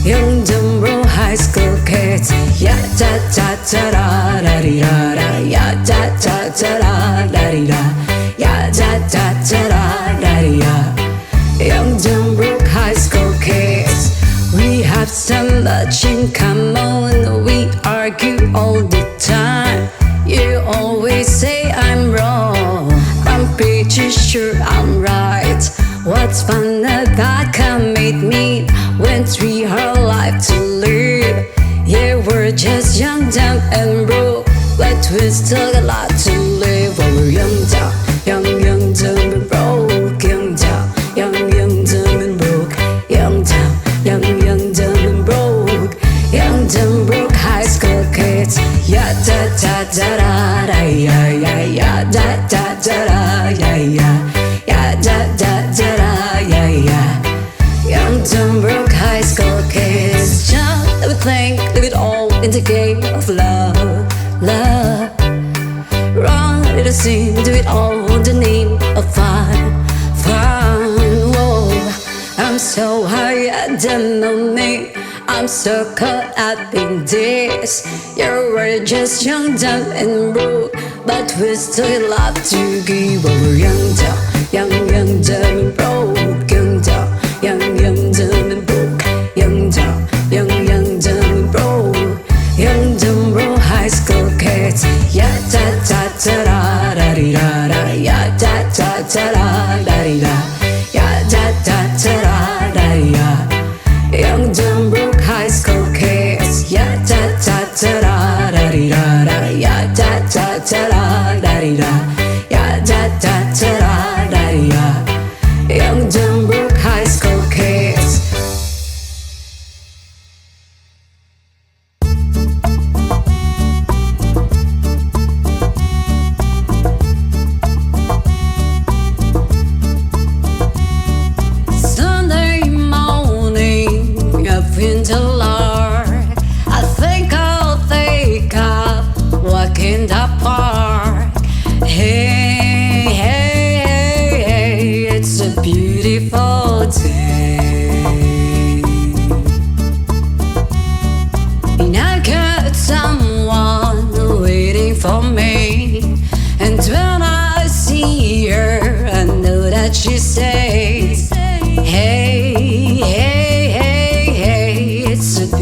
Young, dumb, broke high school kids. Ya da da da da da di da da. Ya da da da da da di da. Ya da da da da da di da. Young, dumb, broke high school kids. We have so much in common. We argue all the time. You always say I'm wrong, I'm pretty sure I'm right. What's fun about commitment when we have life to live? Yeah, we're just young, dumb and broke, but we still got a lot to live. Oh, we're young, dumb, dumb and broke. Young, dumb, dumb and broke. Young, dumb, dumb and broke. Young, dumb, broke high school kids. Ya da da da da da ya ya ya da da da da ya ya ya da da da da ya ya. Young, dumb, broke high school kids. Just let me think, leave it all in the game of love, love. Run, let us sing, do it all in the name of fun, fun. Whoa, I'm so high at the moment, I'm so caught up in this. You were just young, dumb and broke, but we still love to give. Over young, dumb and broke. Young, dumb and broke. Young, dumb and broke. Young, dumb, broke high school kids. Ya da da da da da di da da. Ya da da da da da di da. Ya da da da da da di da. Young, dumb, broke high school kids. Ya da da da da da di da da. Ya da da da da da di da. Ya da da da da da di da. Young, dumb, broke high school kids. Sunday morning, up in the Lord, I think I'll take up walk in the park. Hey, hey, hey, hey, it's a beautiful day. And I got someone waiting for me. And when I see her, I know that she says, hey, hey, hey, hey, it's a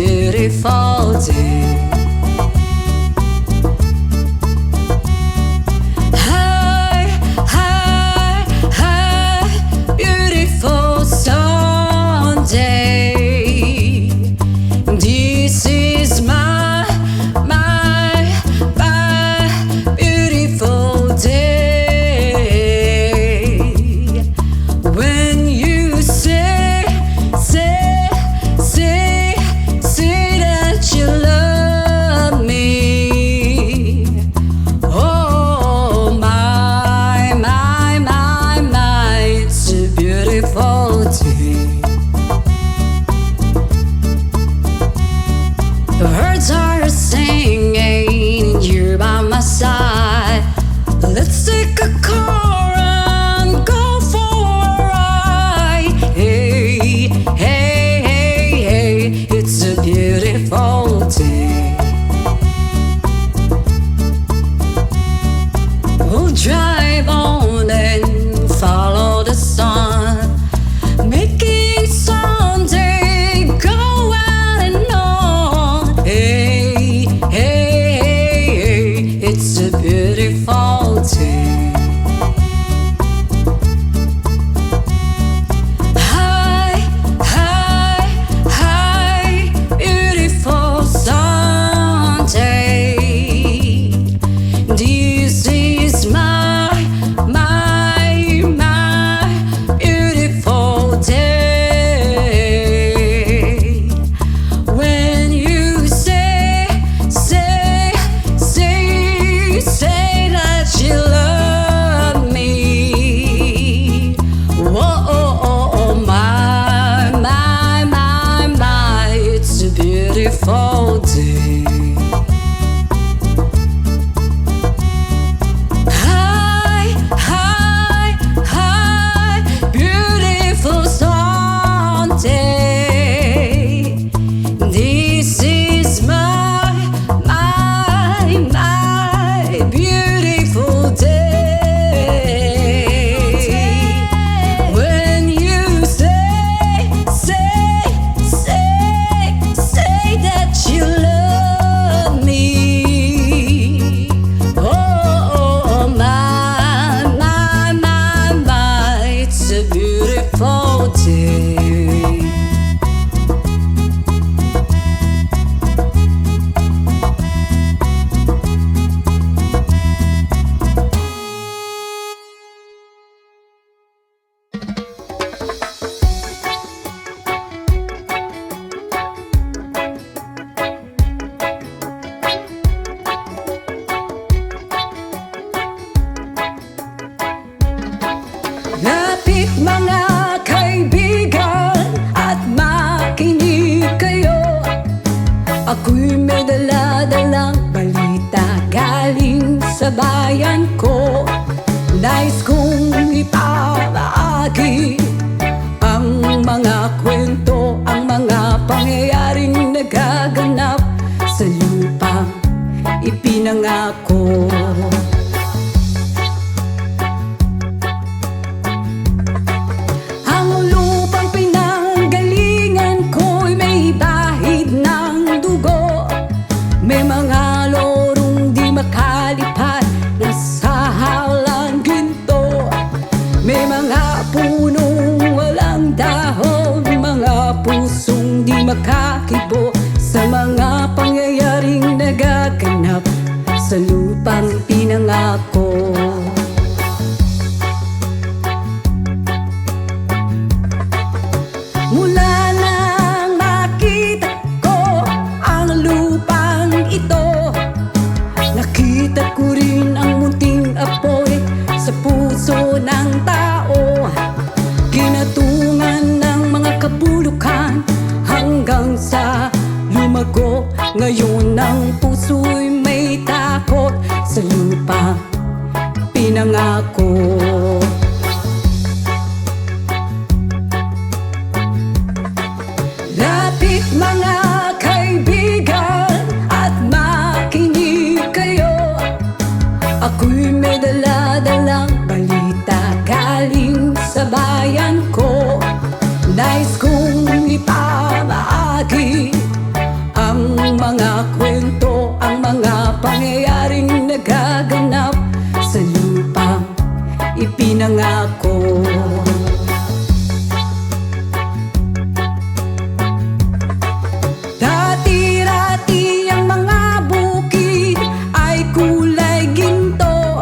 Ako'y may dala-dalang balita galing sa bayan ko. Nais kong ipabahagi ang mga kwento, ang mga pangyayaring nagaganap sa lupang ipinangako. Ang lupang pinanggalingan ko'y may bahid ng dugo. May mga lorong di makalipad na sa halang ginto. May mga punong walang dahon, mga pusong di makakibo sa mga pangyayaring nagaganap sa lupang pinangako. Mula nang makita ko ang lupang ito, nakita ko rin ang munting apoy sa puso ng tao. Kinatungan ng mga kabulukan hanggang sa lumago. Ngayon ang puso'y may takot sa lupang pinangako. Lapit mga kaibigan at makinig kayo. Ako'y may dala-dalang balita galing sa bayan ko. Nais kong ipamahagi ang mga kwento, ang mga pangyayaring nagaganap sa lupang ipinangako. Dati-rati ang mga bukid ay kulay ginto.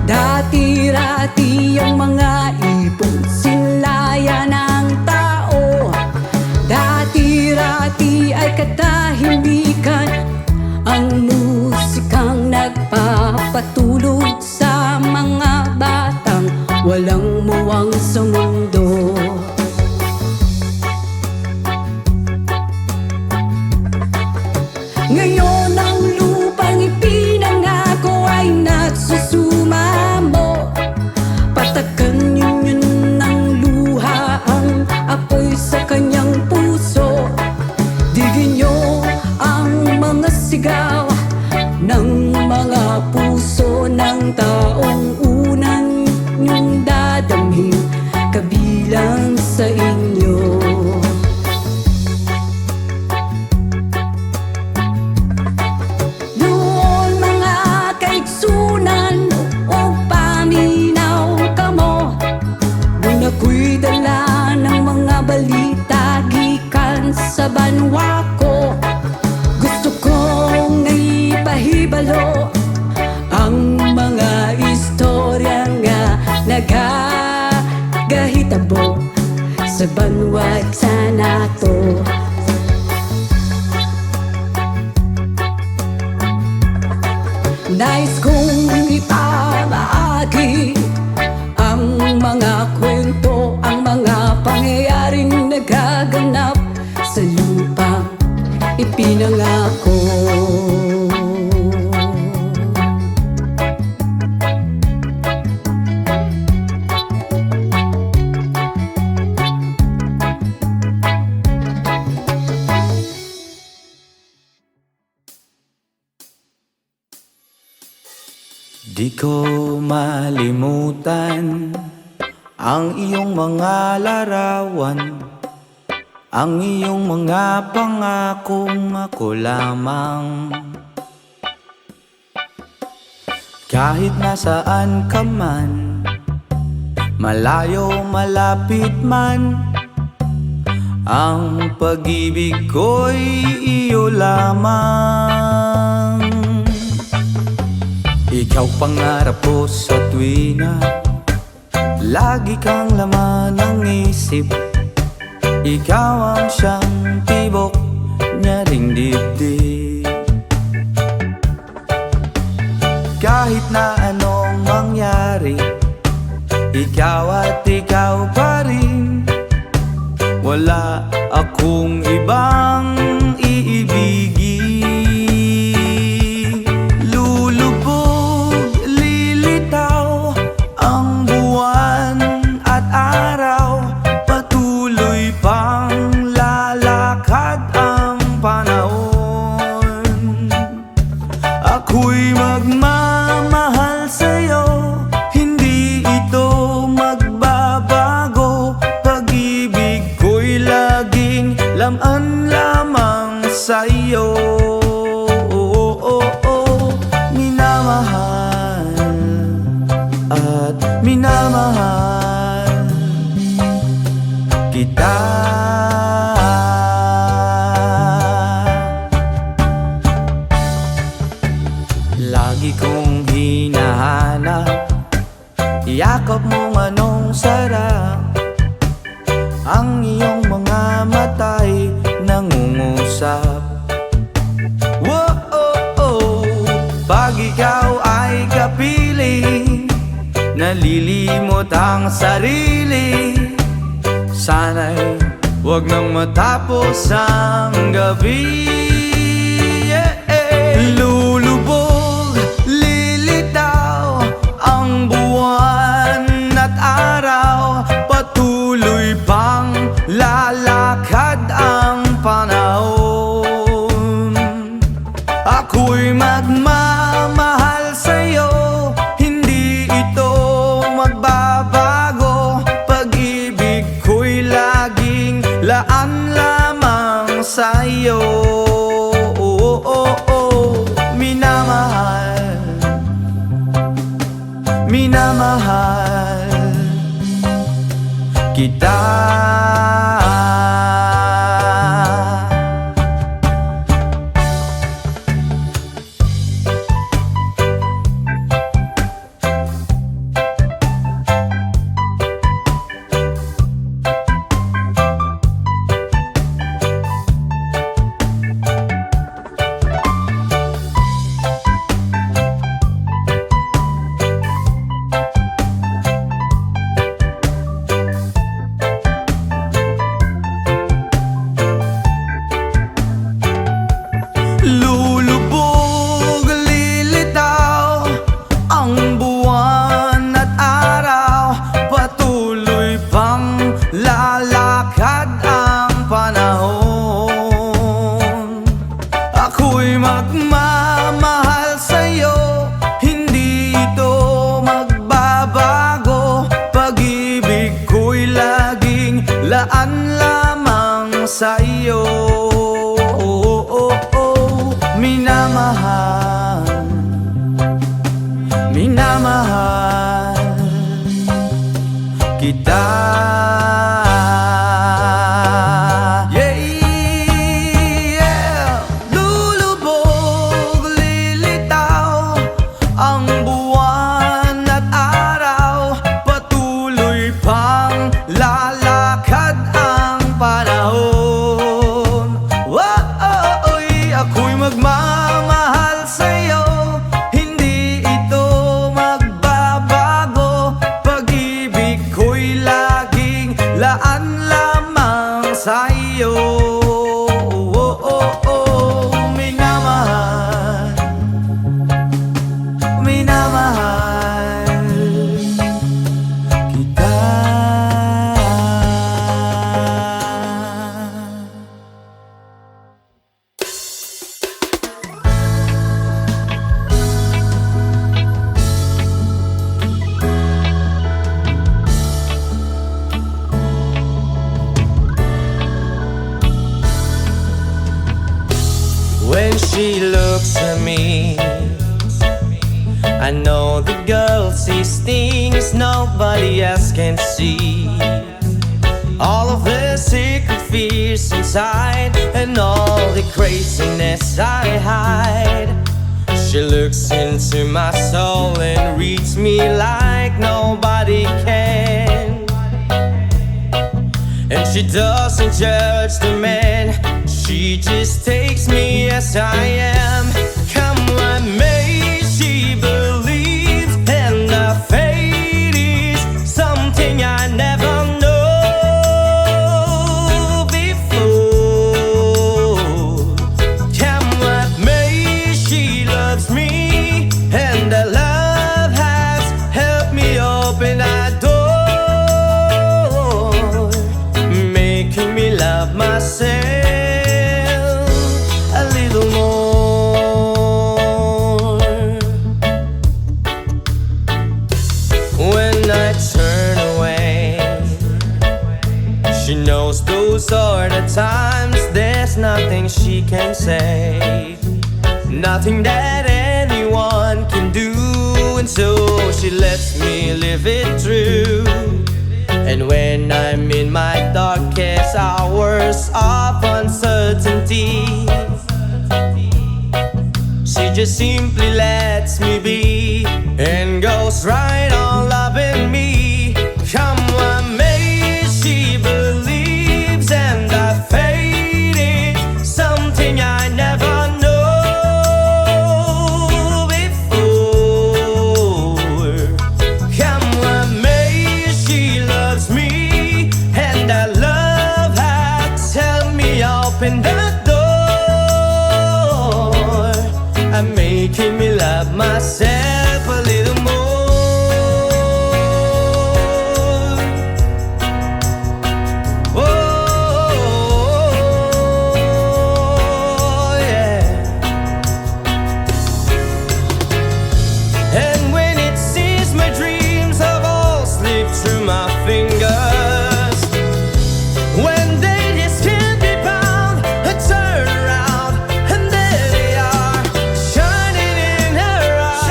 Dati-rati ang mga ibon sinlayan ng tao. Dati-rati ay katahimikan ang musikang nagpapatulog sa mga batang walang muwang sa mundo. Ngayon ang lupang ipinangako ay nagsusumamo. Patakan yun ng luha ang apoy sa kanyang puso. Digin nyo ang mga sigaw ng mga puso ng taong unan nyong dadamhin kabilang sa inyo. Doon mga kaigsunan o paminaw kamo. Doon ako'y dala ng mga balita gikan sa banwa ko. Gusto kong ipahibalo ang mga istorya nga nagagahitabo sa banwa sa nato. Nais kong ipamahagi ang mga kwento, ang mga pangyayaring nagaganap sa lupang ipinangako. Di ko malimutan ang iyong mga larawan, ang iyong mga pangakong ako lamang. Kahit nasaan ka man, malayo malapit man, ang pag-ibig ko'y iyo lamang. Ikaw pangarap ko sa tuwina, lagi kang laman ng isip. Ikaw ang siyang tibok niya ring dibdib. Kahit na anong mangyari, ikaw at ikaw pa rin. Wala akong ibang iibigin. sa'yo. Minamahal at minamahal kita. Lagi kong hinahanap, yakap mong anong sarap. Ang iyong mga mata'y nangungusap. Whoa, pag ikaw ay kapiling, nalilimot ang sarili. Sana'y huwag nang matapos ang gabi. Lulubog, lilitaw ang buwan at araw. Patuloy pang lalakad ang panahon. Ako'y magmamahal sa'yo, hindi ito magbabago. Pag-ibig ko'y laging laan lamang sa'yo. Minamahal, minamahal kita. Lulubog, lilitaw ang buwan at araw. Patuloy pang lalakad ang panahon. Ako'y magmamahal sa'yo, hindi ito magbabago. Pag-ibig ko'y laging laan lamang sa'yo. Minamahal, minamahal kita. Lulubog, lilitaw ang buwan at araw. Patuloy pang lalakad ang panahon. Ako'y magmamahal sa'yo, hindi ito magbabago. Pag-ibig ko'y laging laan lamang sa'yo. Minamahal, minamahal kita. When she looks at me, I know the girl sees things nobody else can see. All of the secret fears inside and all the craziness I hide. She looks into my soul and reads me like nobody can. And she doesn't judge the man, she just takes me as I am. Come what may, she believes, and the fate is something I never know before. Come what may, she loves me, and the love has helped me open that door, making me love myself a little more. nothing she can say, nothing that anyone can do. And so she lets me live it through. And when I'm in my darkest hours of uncertainty, she just simply lets me be and goes right on loving me. Come what may, she believes, and that fate is something I never know before. Come what may, she loves me, and that love has helped me open the door, and making me love myself a little more. Oh, yeah. And when it seems my dreams have all slipped through my fingers, when they just can't be bound, I turn around and there they are, shining in her eyes.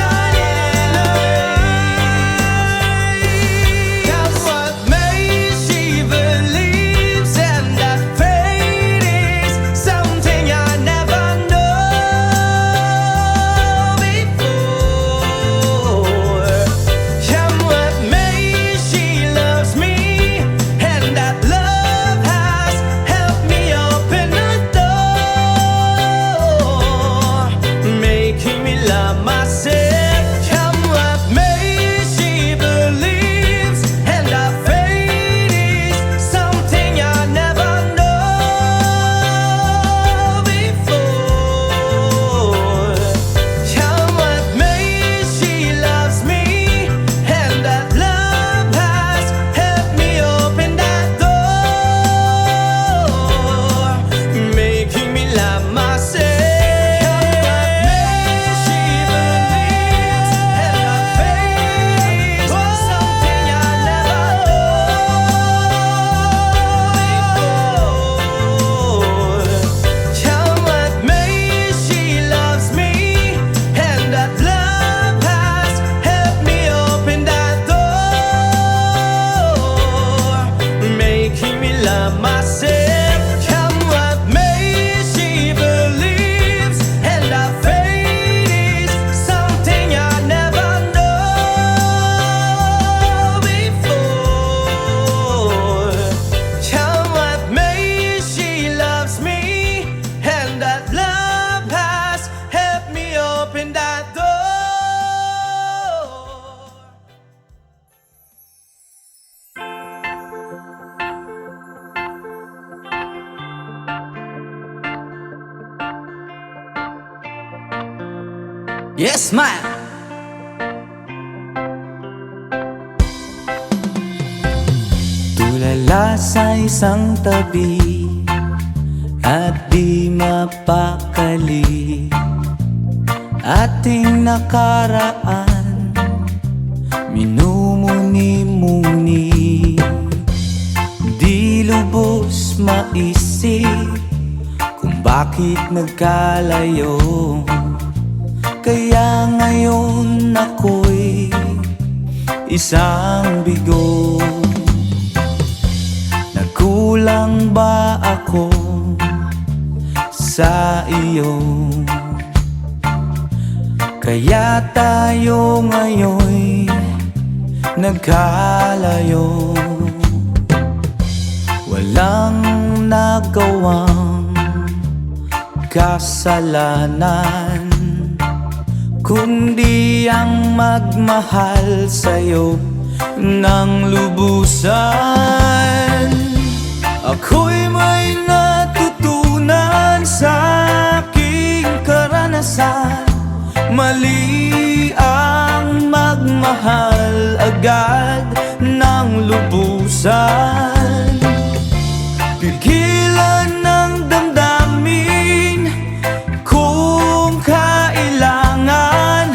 That's what made she believes, and that fate is something I never know before. Come what may, she loves me, and that love has helped me open the door, making me love myself. Come what may, she believes, and that fate is something I never know before. Come what may, she loves me, and that love has helped me open that door, making me love myself. She believes, and that fate is something I never know before. Come what may, she loves me, and that love has helped me open that door, making me love myself. Come what may, she believes, and that fate is something I never know before. Come what may, she loves me, and that love has helped me open that door. Yes, man! Tulala sa isang tabi at di mapakali, ating nakaraan minumuni-muni, di lubos maisip kung bakit nagkalayo. Kaya ngayon ako'y isang bigo. Nagkulang ba ako sa iyo? Kaya tayo ngayon'y nagkalayo. Walang nagawang kasalanan, kundi ang magmahal sa'yo ng lubusan. Ako'y may natutunan sa aking karanasan. Mali ang magmahal agad ng lubusan. Pigilan ng damdamin kung kailangan,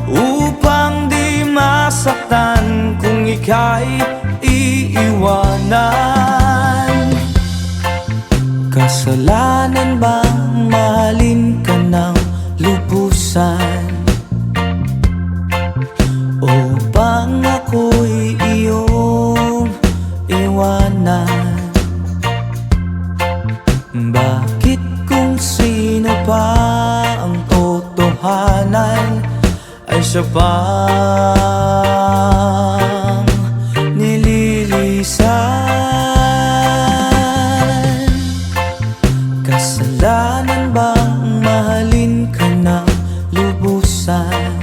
upang di masaktan kung ika'y iiwanan. Kaso Kasalanan bang mahalin ka ng lubusan? Upang ako'y iyong iwanan? Bakit kung sino pa ang totohanan ay siya pang nililisan? Kasalanan bang mahalin ka ng lubusan?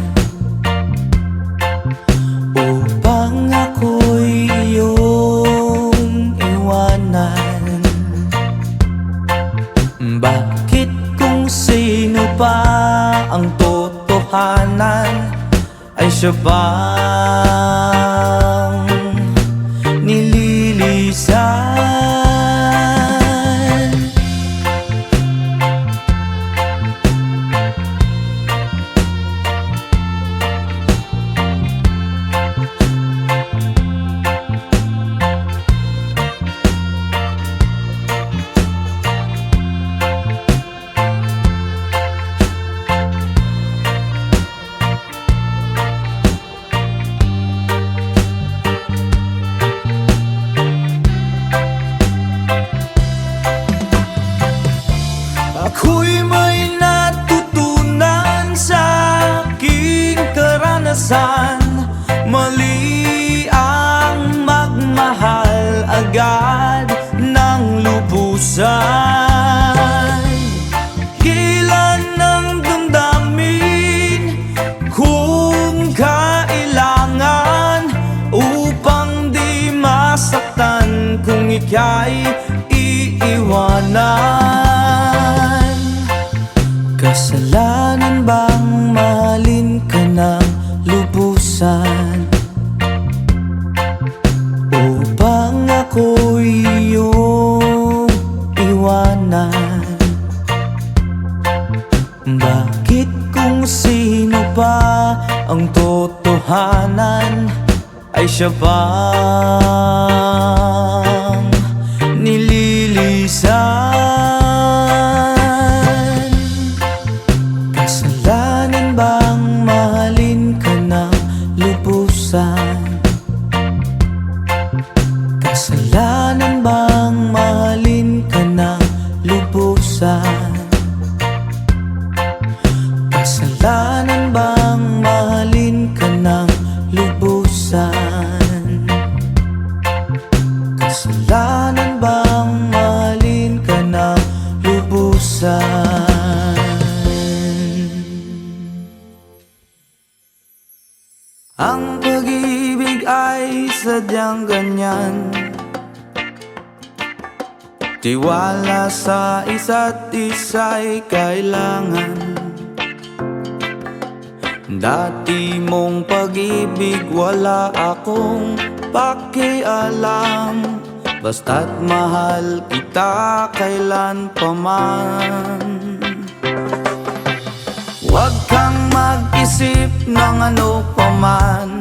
Upang ako'y iyong iwanan? Bakit kung sino pa ang totohanan ay siya bang nililisan? Ako'y may natutunan sa aking karanasan. Mali ang magmahal agad ng lubusan. Kailan ng damdamin kung kailangan upang di masaktan kung ika'y iiwanan? Kasalanan bang mahalin ka ng lubusan? Upang ako'y iyong iwanan? Bakit kung sino pa ang totohanan ay siya bang nililisan? Kasalanan bang mahalin ka ng lubusan? Kasalanan bang mahalin ka ng lubusan? Kasalanan bang mahalin ka ng lubusan? Kasalanan bang mahalin ka ng lubusan? Ang pag-ibig ay sadyang ganyan, tiwala sa isa't isa'y kailangan. Dati mong pag-ibig wala akong pakialam, basta't mahal kita kailan pa man. Huwag kang mag-isip ng ano pa man,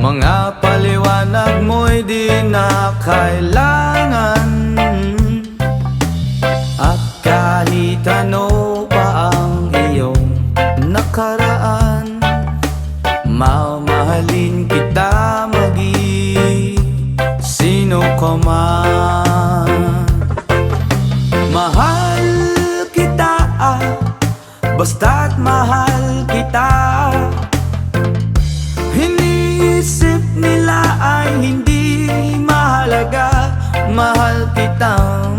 mga paliwanag mo'y di na kailangan. At kahit ano pa ang iyong nakaraan, mamahalin kita sino ka man. Mahal kita, basta't mahal kita. Iniisip nila ay hindi mahalaga, mahal kitang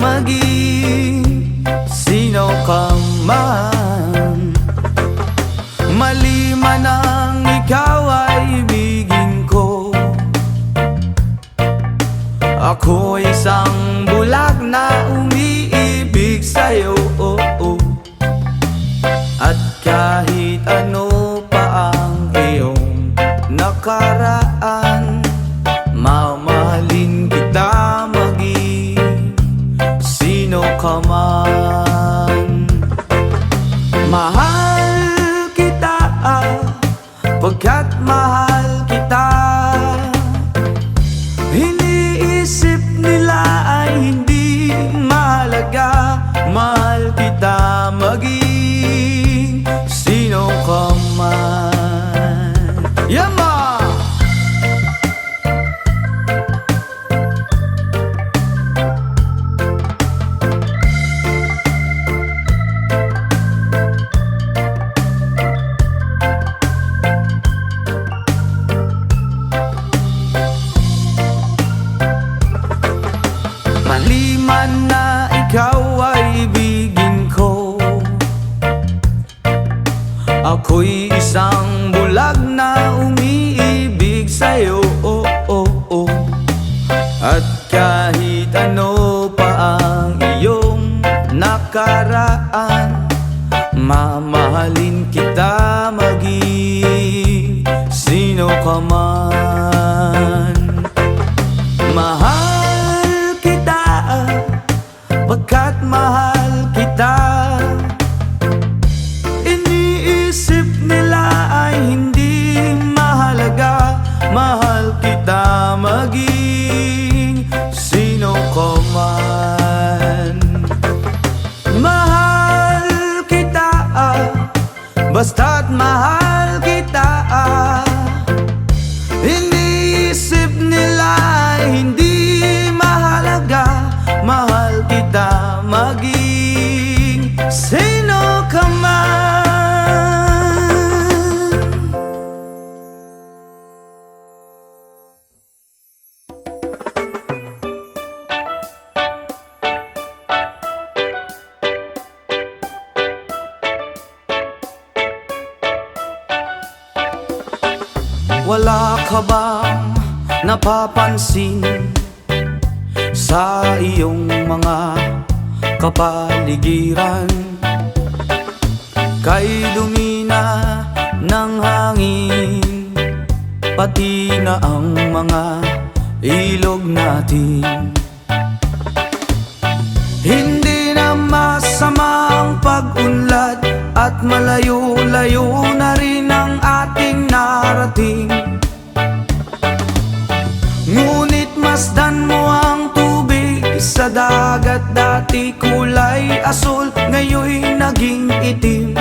sino ka man. Mali man ang ikaw ay ibigin ko, ako isang bulag na umiibig sa'yo. At kahit ano pa ang iyong nakaraan, mamahalin kita sino ka man. Mahal kita, pagkat mahal kita. Iniisip nila ay hindi mahalaga. Mahal kita maging sino ka man. Yama! Maliman na ikaw ay ibigin ko, ako'y isang bulag na umiibig sa'yo. At kahit ano pa ang iyong nakaraan, mamahalin kita maging sino ka man. Mahal kita, pagkat mahal kita. Iniisip nila ay hindi mahalaga. Mahal kita maging sino ka man. Mahal kita, basta't mahal kita. Iniisip nila ay hindi mahalaga. Mahal kita maging sino ka man. Wala ka bang napapansin sa iyong mga kapaligiran? Kay dumi na ng hangin, pati na ang mga ilog natin. Hindi na masama ang pag-unlad, at malayo-layo na rin ang ating narating. Ngunit masdan mo ang tubig sa dagat. Dati kulay asul, ngayon'y naging itim.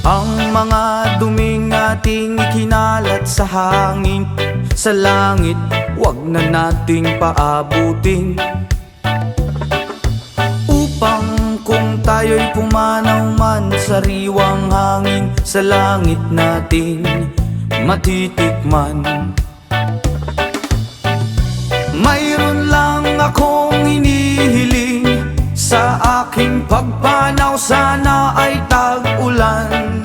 Ang mga duming ating ikinalat sa hangin, sa langit, wag na nating paabutin. Upang kung tayo'y pumanaw man, sariwang hangin sa langit natin matitikman. Mayroon lang akong hinihiling, sa aking pagpanaw sana ay tag-ulan.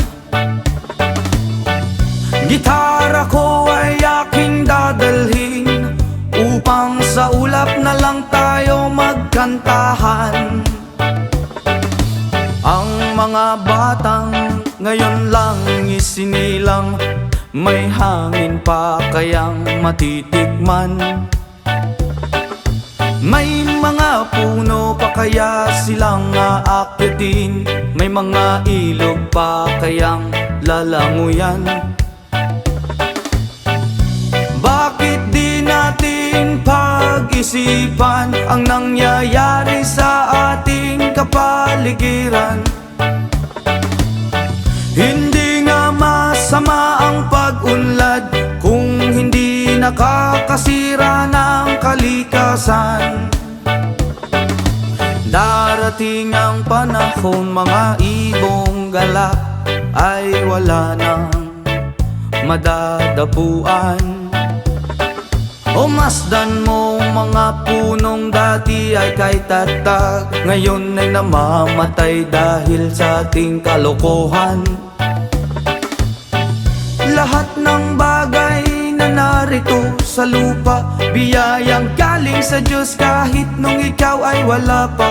Gitara ko ay aking dadalhin, upang sa ulap na lang tayo magkantahan. Ang mga batang ngayon lang isinilang, may hangin pa kayang matitikman. May mga puno pa kaya silang aakyatin, may mga ilog pa kayang lalanguyan. Bakit di natin pag-isipan ang nangyayari sa ating kapaligiran? Hindi nga masama ang pag-unlad kung hindi nakakasira ng kalikasan. Darating ang panahon, mga ibong galak ay wala nang madadapuan. O masdan mo mga punong dati ay kay tatag, ngayon ay namamatay dahil sa ating kalokohan. Lahat ng bagay na narito sa lupa, biyayang galing sa Diyos kahit nung ikaw ay wala pa.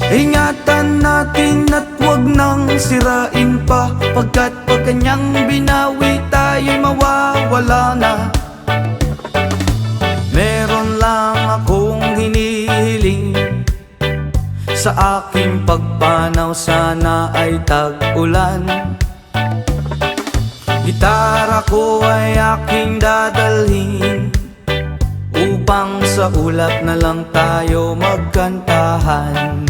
Ingatan natin at huwag nang sirain pa, pagkat pag kanyang binawi tayo'y mawawala na. Meron lang akong hinihiling, sa aking pagpanaw sana ay tag-ulan. Gitara ko ay aking dadalhin, upang pang sa ulap na lang tayo magkantahan.